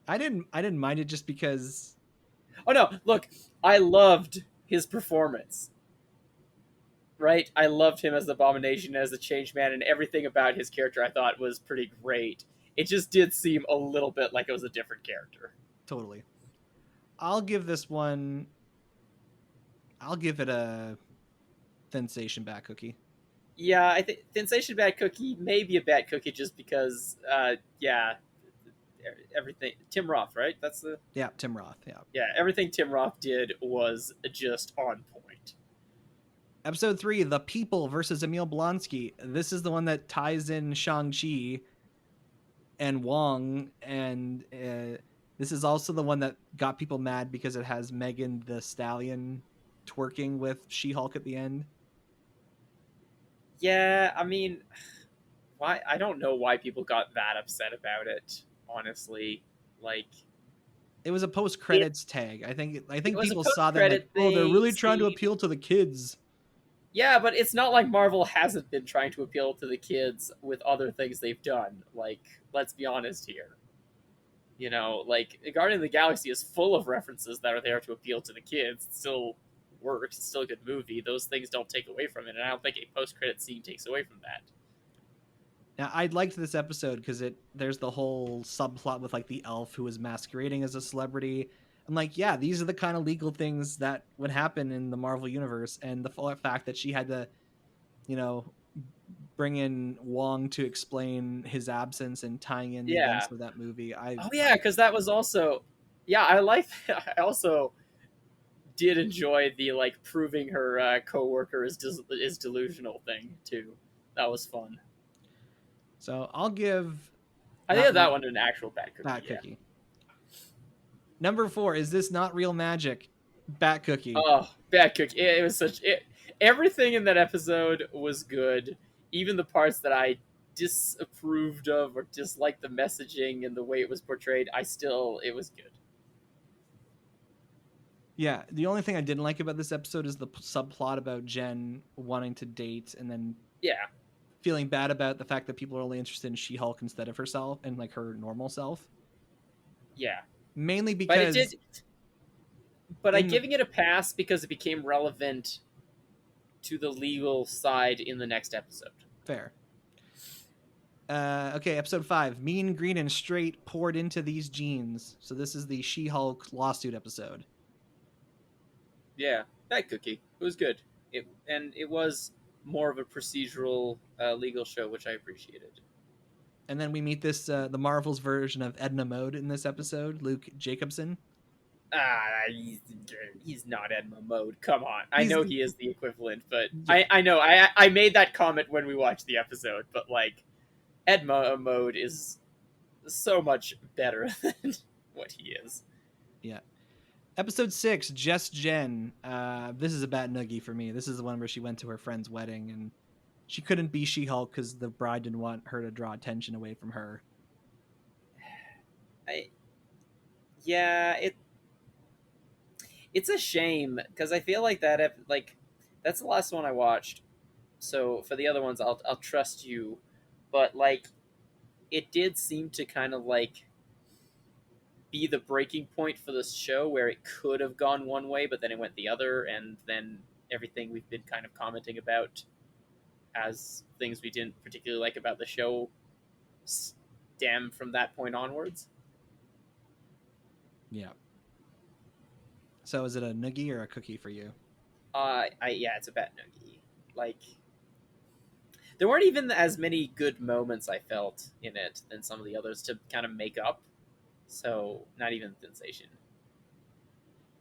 I didn't mind it just because. Oh no, look, I loved his performance. Right? I loved him as the Abomination, as the Changeman, and everything about his character I thought was pretty great. It just did seem a little bit like it was a different character. Totally. I'll give this one. I'll give it a sensation bat cookie. Yeah, I think sensation bat cookie may be a bat cookie just because, everything Tim Roth, right? That's the Tim Roth. Yeah, everything Tim Roth did was just on point. Episode 3, The People versus Emil Blonsky. This is the one that ties in Shang-Chi and Wong, and this is also the one that got people mad because it has Megan the Stallion twerking with She-Hulk at the end. Yeah, I mean, why? I don't know why people got that upset about it. Honestly, it was a post-credits tag. I think people saw that they're really trying to appeal to the kids. Yeah, but it's not like Marvel hasn't been trying to appeal to the kids with other things they've done. Let's be honest here. Guardian of the Galaxy is full of references that are there to appeal to the kids. It still works. It's still a good movie. Those things don't take away from it, and I don't think a post-credit scene takes away from that. Now, I liked this episode because there's the whole subplot with the elf who was masquerading as a celebrity. I'm these are the kind of legal things that would happen in the Marvel universe, and the fact that she had to, bring in Wong to explain his absence and tying in the events of that movie. Because that was also, I also did enjoy the proving her coworker is delusional thing too. That was fun. So I'll give. I think that one an actual bat cookie. Bat cookie. Number 4, is this not real magic? Bat cookie. Oh, bat cookie! It was everything in that episode was good. Even the parts that I disapproved of or disliked the messaging and the way it was portrayed, it was good. Yeah, the only thing I didn't like about this episode is the subplot about Jen wanting to date and then feeling bad about the fact that people are only interested in She-Hulk instead of herself and her normal self. Yeah. Mainly because... But I'm giving it a pass because it became relevant to the legal side in the next episode. Fair. Okay, episode 5. Mean, Green, and Straight poured into these jeans. So this is the She-Hulk lawsuit episode. Yeah, that cookie. It was good. It was more of a procedural legal show, which I appreciated. And then we meet the Marvel's version of Edna Mode in this episode, Luke Jacobson. He's not Edna Mode. Come on. I know he is the equivalent, but I know. I made that comment when we watched the episode, but Mode is so much better than what he is. Yeah. Episode 6, Just Jen. This is a bad noogie for me. This is the one where she went to her friend's wedding and she couldn't be She-Hulk because the bride didn't want her to draw attention away from her. It's a shame because I feel like that's the last one I watched. So for the other ones, I'll trust you, but like it did seem to kind of like be the breaking point for this show where it could have gone one way, but then it went the other, and then everything we've been kind of commenting about as things we didn't particularly like about the show stem from that point onwards. Yeah. So is it a noogie or a cookie for you? Yeah, it's a bad noogie. Like, there weren't even as many good moments I felt in it than some of the others to kind of make up. So, not even sensation.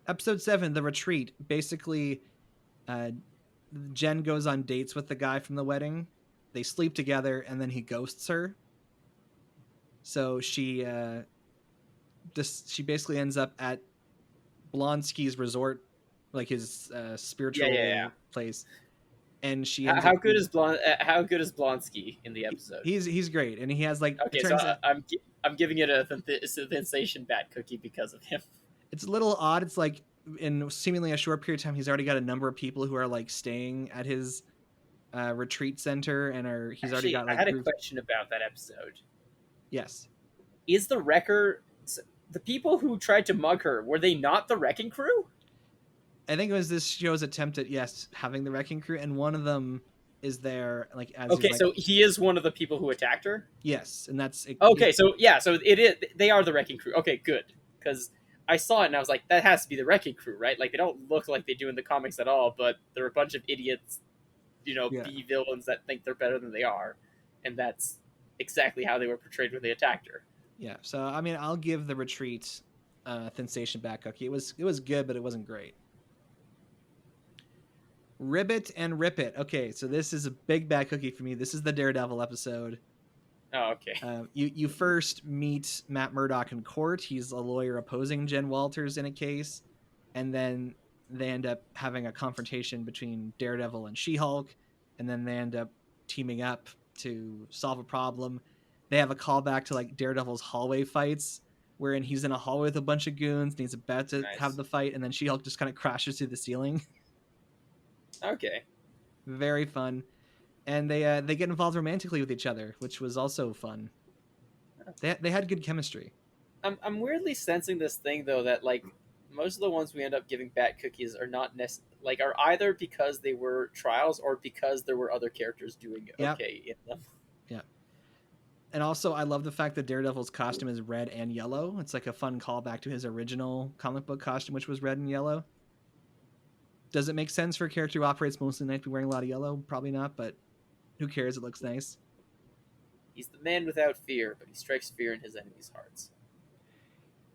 Episode 7, The Retreat. Basically, Jen goes on dates with the guy from the wedding. They sleep together, and then he ghosts her. So she basically ends up at Blonsky's resort, like his spiritual place. And she how good is Blonsky in the episode? He's great, and he has like okay. So I'm giving it a sensation bat cookie because of him. It's a little odd. It's like in seemingly a short period of time, he's already got a number of people who are like staying at his retreat center, and already got. Like, I had a question about that episode. Yes, is the wrecker the people who tried to mug her? Were they not the wrecking crew? I think it was this show's attempt at having the wrecking crew, and one of them is there like as okay, so he is one of the people who attacked her. Yes, and that's okay. So it is. They are the wrecking crew. Okay, good, because I saw it and I was like, that has to be the wrecking crew, right? Like they don't look like they do in the comics at all, but they're a bunch of idiots, B villains that think they're better than they are, and that's exactly how they were portrayed when they attacked her. Yeah. So I mean, I'll give The Retreat sensation back cookie. It was good, but it wasn't great. Ribbit and Rip It. Okay, so this is a big bad cookie for me. This is the Daredevil episode. Oh, okay. You first meet Matt Murdock in court. He's a lawyer opposing Jen Walters in a case, and then they end up having a confrontation between Daredevil and She-Hulk, and then they end up teaming up to solve a problem. They have a callback to like Daredevil's hallway fights, wherein he's in a hallway with a bunch of goons and he's about to have the fight, and then She-Hulk just kind of crashes through the ceiling. Okay. Very fun. And they get involved romantically with each other, which was also fun. They had good chemistry. I'm weirdly sensing this thing though that like most of the ones we end up giving bat cookies are not are either because they were trials or because there were other characters doing okay in them. Yeah. And also I love the fact that Daredevil's costume is red and yellow. It's like a fun callback to his original comic book costume, which was red and yellow. Does it make sense for a character who operates mostly night to be wearing a lot of yellow? Probably not, but who cares? It looks nice. He's the man without fear, but he strikes fear in his enemies' hearts.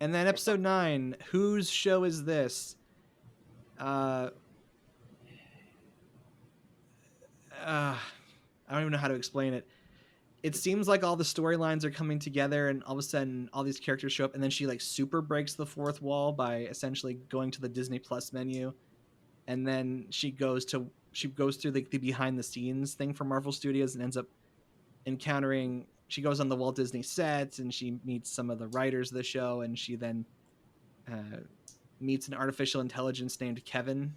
And then episode 9, whose show is this? I don't even know how to explain it. It seems like all the storylines are coming together, and all of a sudden all these characters show up, and then she like super breaks the fourth wall by essentially going to the Disney Plus menu. And then she goes through the behind the scenes thing for Marvel Studios and ends up she goes on the Walt Disney sets and she meets some of the writers of the show, and she then meets an artificial intelligence named Kevin.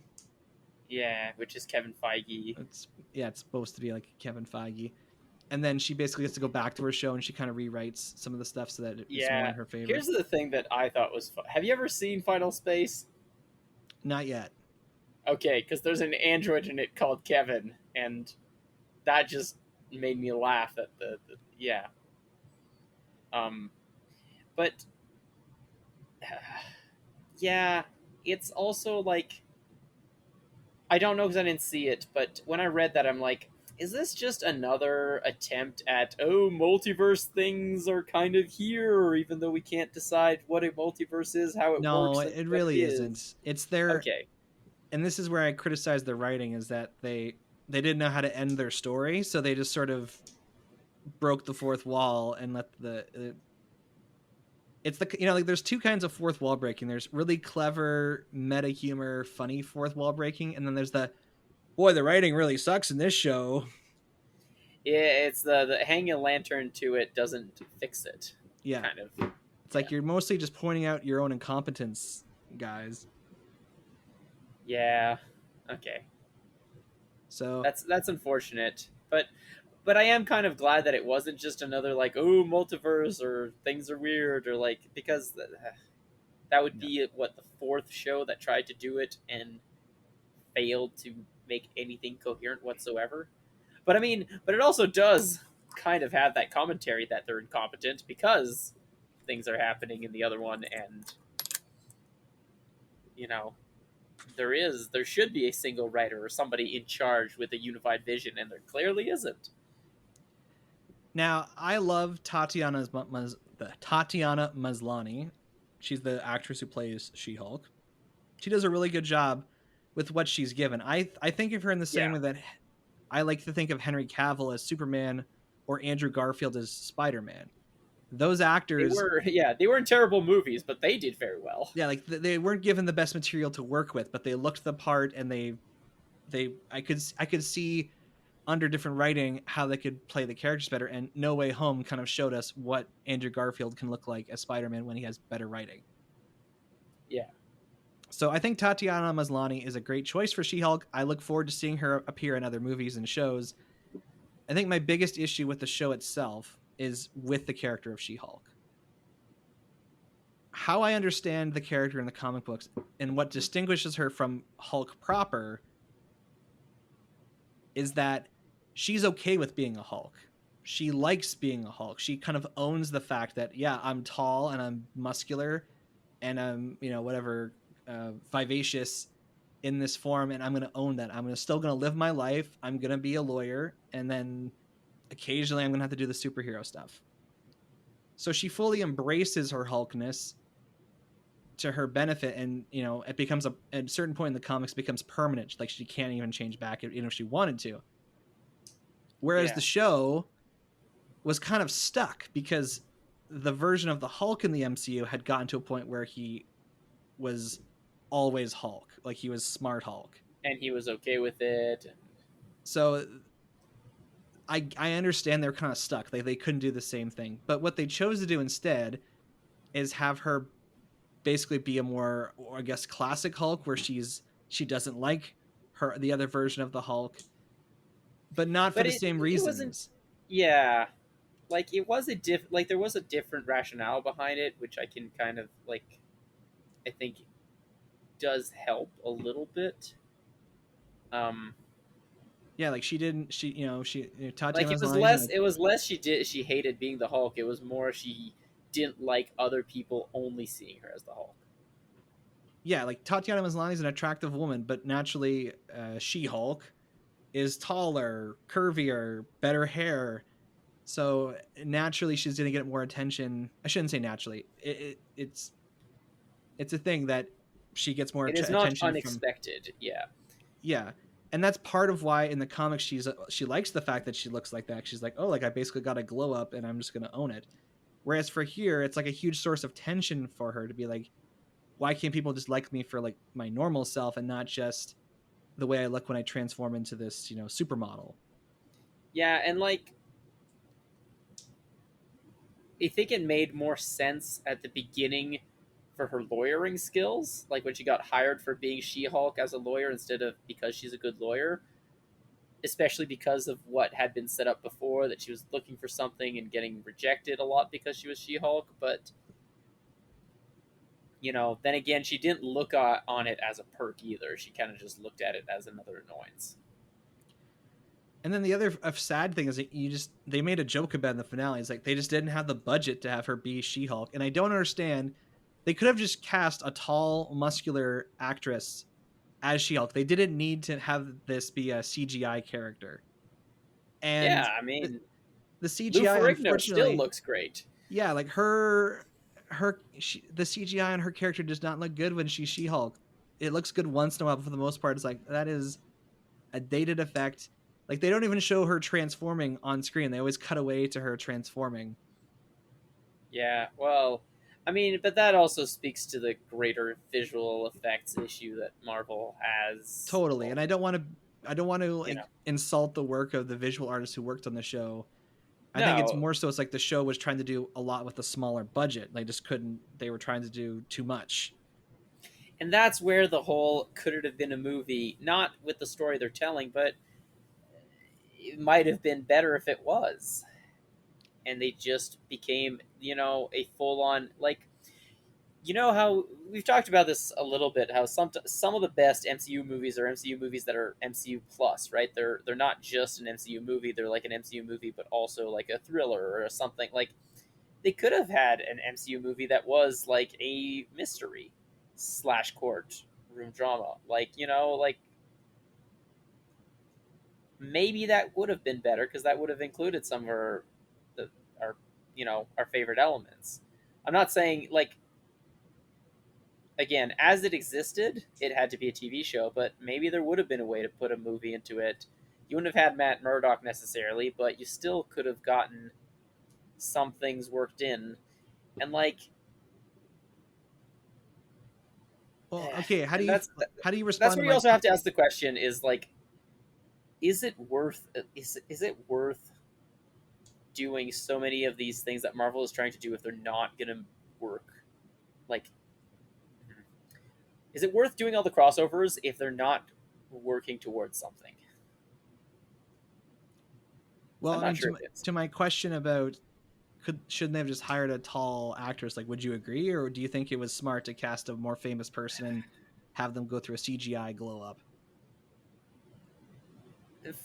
Yeah, which is Kevin Feige. It's supposed to be like Kevin Feige. And then she basically gets to go back to her show and she kind of rewrites some of the stuff so that it's more in her favor. Here's the thing that I thought was fun. Have you ever seen Final Space? Not yet. Okay, because there's an android in it called Kevin, and that just made me laugh at but it's also like I don't know because I didn't see it, but when I read that I'm like, is this just another attempt at multiverse things are kind of here, even though we can't decide what a multiverse is, how it works? No, it really isn't. It's their okay. And this is where I criticize the writing, is that they didn't know how to end their story, so they just sort of broke the fourth wall and let it's the, you know, like there's two kinds of fourth wall breaking. There's really clever meta humor, funny fourth wall breaking, and then there's the, boy, the writing really sucks in this show. Yeah, it's the hanging a lantern to it doesn't fix it. Yeah, kind of. It's like you're mostly just pointing out your own incompetence, guys. Yeah. Okay. So That's unfortunate, but I am kind of glad that it wasn't just another like, oh, multiverse or things are weird or like, because that would be what, the fourth show that tried to do it and failed to make anything coherent whatsoever. But I mean, but it also does kind of have that commentary that they're incompetent because things are happening in the other one, and you know, there should be a single writer or somebody in charge with a unified vision, and there clearly isn't. now I love Tatiana Maslany. She's the actress who plays She-Hulk. She does a really good job with what she's given. I think of her in the same way that I like to think of Henry Cavill as Superman or Andrew Garfield as Spider-Man. Those actors, they were in terrible movies, but they did very well. Yeah, like they weren't given the best material to work with, but they looked the part, and I could see under different writing how they could play the characters better. And No Way Home kind of showed us what Andrew Garfield can look like as Spider-Man when he has better writing. Yeah. So I think Tatiana Maslany is a great choice for She-Hulk. I look forward to seeing her appear in other movies and shows. I think my biggest issue with the show itself is with the character of She-Hulk. How I understand the character in the comic books and what distinguishes her from Hulk proper is that she's okay with being a Hulk. She likes being a Hulk. She kind of owns the fact that, yeah, I'm tall and I'm muscular and I'm, whatever, vivacious in this form, and I'm going to own that. I'm still going to live my life. I'm going to be a lawyer, and then occasionally I'm going to have to do the superhero stuff. So she fully embraces her Hulkness to her benefit, and it becomes at a certain point in the comics becomes permanent. Like she can't even change back, if she wanted to. Whereas the show was kind of stuck because the version of the Hulk in the MCU had gotten to a point where he was always Hulk, like he was smart Hulk, and he was okay with it. So I understand they're kind of stuck. They couldn't do the same thing, but what they chose to do instead is have her basically be a more, I guess, classic Hulk, where she doesn't like the other version of the Hulk, but not for the same reasons. Like it was there was a different rationale behind it, which I can kind of I think does help a little bit. Like she didn't. Tatiana it was less she hated being the Hulk. It was more she didn't like other people only seeing her as the Hulk. Yeah, like Tatiana Maslany is an attractive woman, but naturally, She-Hulk is taller, curvier, better hair. So naturally, she's going to get more attention. I shouldn't say naturally. It's a thing that she gets more attention. It is not unexpected. Yeah. And that's part of why in the comics she likes the fact that she looks like that. She's like, oh, like I basically got a glow up and I'm just going to own it. Whereas for here, it's like a huge source of tension for her to be like, why can't people just like me for like my normal self and not just the way I look when I transform into this, supermodel? Yeah, and I think it made more sense at the beginning for her lawyering skills, like when she got hired for being She-Hulk as a lawyer instead of because she's a good lawyer, especially because of what had been set up before, that she was looking for something and getting rejected a lot because she was She-Hulk. But then again, she didn't look on it as a perk either. She kind of just looked at it as another annoyance. And then the other sad thing is that they made a joke about it in the finale. It's like they just didn't have the budget to have her be She-Hulk. And I don't understand. They could have just cast a tall, muscular actress as She-Hulk. They didn't need to have this be a CGI character. And yeah, I mean, the CGI Lou Ferrigno still looks great. Yeah, like the CGI on her character does not look good when she's She-Hulk. It looks good once in a while, but for the most part, it's like that is a dated effect. Like, they don't even show her transforming on screen. They always cut away to her transforming. Yeah, well, I mean, but that also speaks to the greater visual effects issue that Marvel has. Totally. And I don't want to You know. like insult the work of the visual artists who worked on the show. I think it's No, more so it's like the show was trying to do a lot with a smaller budget. They just couldn't. They were trying to do too much. and that's where the whole could it have been a movie, not with the story they're telling, but it might have been better if it was. And they just became, a full on, like, how we've talked about this a little bit, how some of the best MCU movies are MCU movies that are MCU plus, right? They're not just an MCU movie, they're like an MCU movie but also like a thriller or something. Like, they could have had an MCU movie that was like a mystery / court room drama. Like, like maybe that would have been better because that would have included some of our our favorite elements. I'm not saying, like, again, as it existed, it had to be a TV show, but maybe there would have been a way to put a movie into it. You wouldn't have had Matt Murdock necessarily, but you still could have gotten some things worked in. And, like, Well, okay. How do you that's respond? that's to where you my also have to ask the question: is like, is it worth doing so many of these things that Marvel is trying to do if they're not going to work? Like, is it worth doing all the crossovers if they're not working towards something? Well, I'm I mean, not sure it is. to my question about shouldn't they have just hired a tall actress? Like, would you agree, or do you think it was smart to cast a more famous person and have them go through a CGI glow up?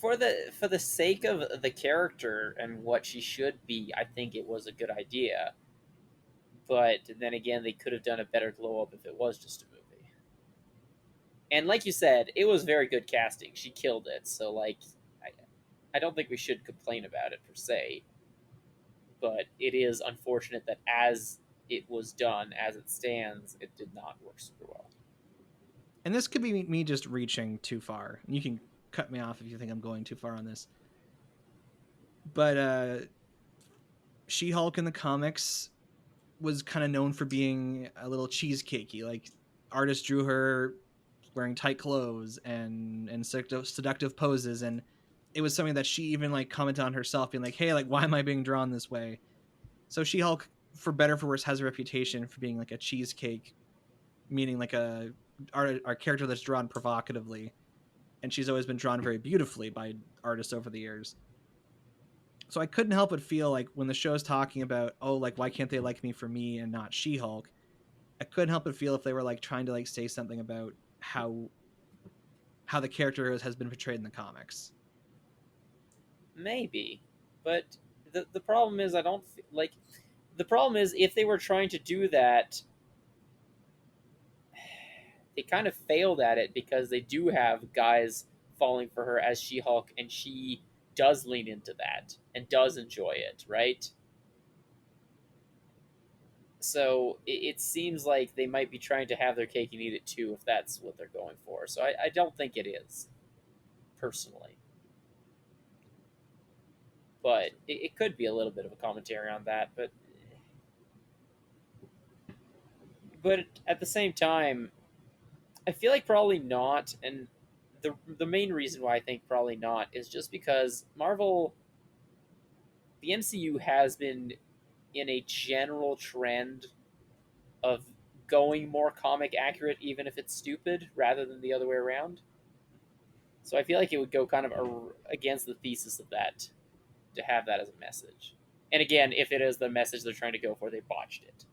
For the sake of the character and what she should be, I think it was a good idea. But then again, they could have done a better glow up if it was just a movie. And like you said, it was very good casting. She killed it. So, like, I don't think we should complain about it per se. But it is unfortunate that as it was done, as it stands, it did not work super well. And this could be me just reaching too far. You can cut me off if you think I'm going too far on this. But She-Hulk in the comics was kind of known for being a little cheesecakey. Like, artists drew her wearing tight clothes and seductive poses, and it was something that she even like commented on herself, being like, "Hey, like, why am I being drawn this way?" So She-Hulk, for better or for worse, has a reputation for being like a cheesecake, meaning like our character that's drawn provocatively, and she's always been drawn very beautifully by artists over the years. So I couldn't help but feel like when the show's talking about, oh, like, why can't they like me for me and not She-Hulk, I couldn't help but feel if they were like trying to like say something about how the character has been portrayed in the comics. Maybe, but the problem is the problem is if they were trying to do that, they kind of failed at it because they do have guys falling for her as She-Hulk, and she does lean into that and does enjoy it, right? So it seems like they might be trying to have their cake and eat it too, if that's what they're going for. So I don't think it is, personally. But it could be a little bit of a commentary on that. But at the same time, I feel like probably not. And the main reason why I think probably not is just because Marvel, the MCU has been in a general trend of going more comic accurate, even if it's stupid, rather than the other way around. So I feel like it would go kind of against the thesis of that to have that as a message. And again, if it is the message they're trying to go for, they botched it.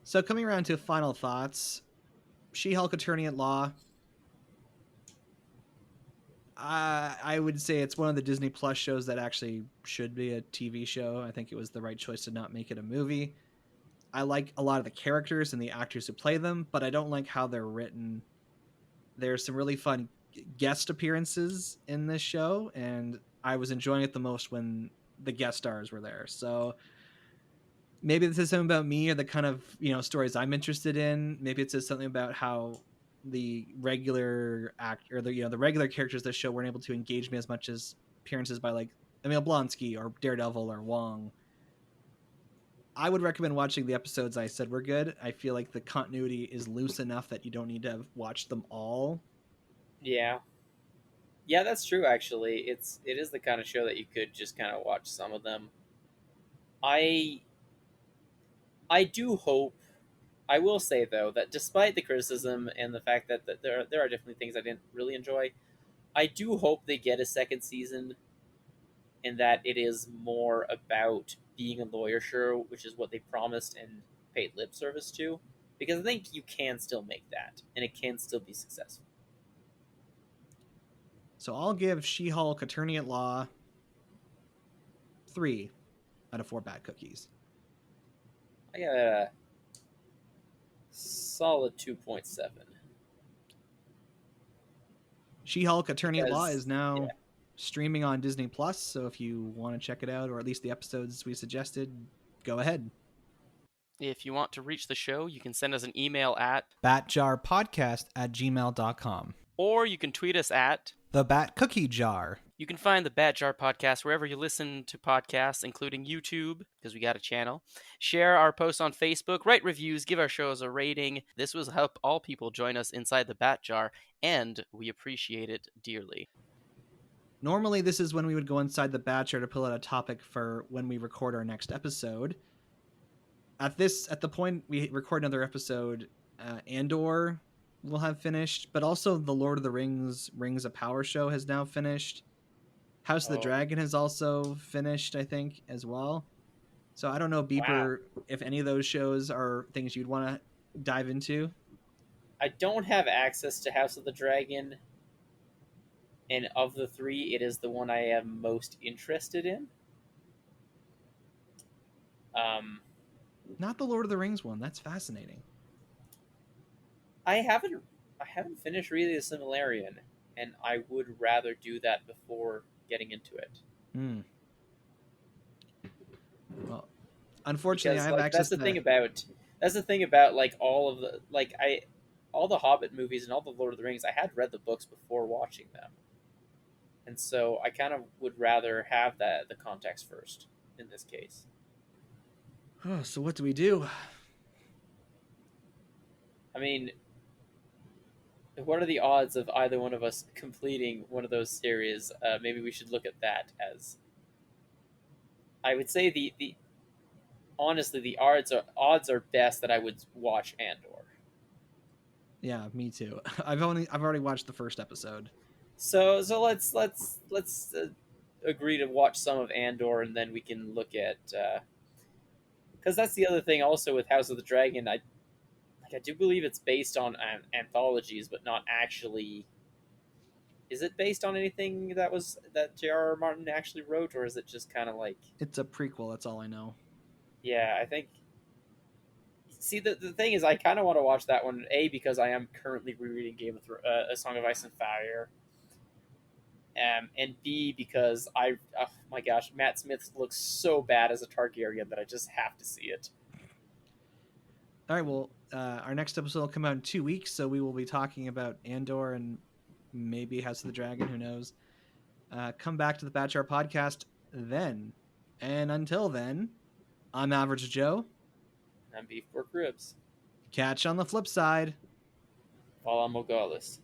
So coming around to final thoughts, She-Hulk Attorney at Law. I would say it's one of the Disney Plus shows that actually should be a TV show. I think it was the right choice to not make it a movie. I like a lot of the characters and the actors who play them, but I don't like how they're written. There's some really fun guest appearances in this show, and I was enjoying it the most when the guest stars were there. So maybe this is something about me or the kind of stories I'm interested in. Maybe it says something about how the regular act or the regular characters of the show weren't able to engage me as much as appearances by like Emil Blonsky or Daredevil or Wong. I would recommend watching the episodes I said were good. I feel like the continuity is loose enough that you don't need to have watched them all. Yeah. Yeah, that's true. Actually, it is the kind of show that you could just kind of watch some of them. I do hope. I will say though that despite the criticism and the fact that there are definitely things I didn't really enjoy, I do hope they get a second season, and that it is more about being a lawyer show, which is what they promised and paid lip service to. Because I think you can still make that, and it can still be successful. So I'll give She-Hulk Attorney at Law 3 out of 4 bad cookies. I got a solid 2.7. She-Hulk Attorney at Law Because- is now yeah. streaming on Disney Plus, so if you want to check it out, or at least the episodes we suggested, go ahead. If you want to reach the show, you can send us an email at, batjarpodcast@gmail.com. or you can tweet us at. The Bat Cookie Jar. You can find the Bat Jar Podcast wherever you listen to podcasts, including YouTube, because we got a channel. Share our posts on Facebook, write reviews, give our shows a rating. This will help all people join us inside the Bat Jar, and we appreciate it dearly. Normally, this is when we would go inside the Bat Jar to pull out a topic for when we record our next episode. At the point we record another episode, Andor will have finished, but also the Lord of the Rings of Power show has now finished. House of the Dragon has also finished, I think, as well. So I don't know, Beeper, if any of those shows are things you'd want to dive into. I don't have access to House of the Dragon, and of the three, it is the one I am most interested in. Not the Lord of the Rings one. That's fascinating. I haven't finished really the Silmarillion, and I would rather do that before getting into it. Well, unfortunately, Because, I have like, access that's to the thing about like all the Hobbit movies and all the Lord of the Rings. I had read the books before watching them, and so I kind of would rather have the context first in this case. Oh, so what do we do? I mean, what are the odds of either one of us completing one of those series? Maybe we should look at that as. I would say honestly the odds are best that I would watch Andor. Yeah, me too. I've already watched the first episode. So let's agree to watch some of Andor, and then we can look at. Because that's the other thing also with House of the Dragon. I do believe it's based on anthologies, but not actually. Is it based on anything that J.R.R. Martin actually wrote, or is it just kind of like? It's a prequel. That's all I know. Yeah, I think. See, the thing is, I kind of want to watch that one. A, because I am currently rereading A Song of Ice and Fire. And B, because oh my gosh, Matt Smith looks so bad as a Targaryen that I just have to see it. All right, well, our next episode will come out in 2 weeks, so we will be talking about Andor and maybe House of the Dragon, who knows. Come back to the Batch Hour Podcast then. And until then, I'm Average Joe. I'm Beef Pork Ribs. Catch you on the flip side. While I'm Mogales.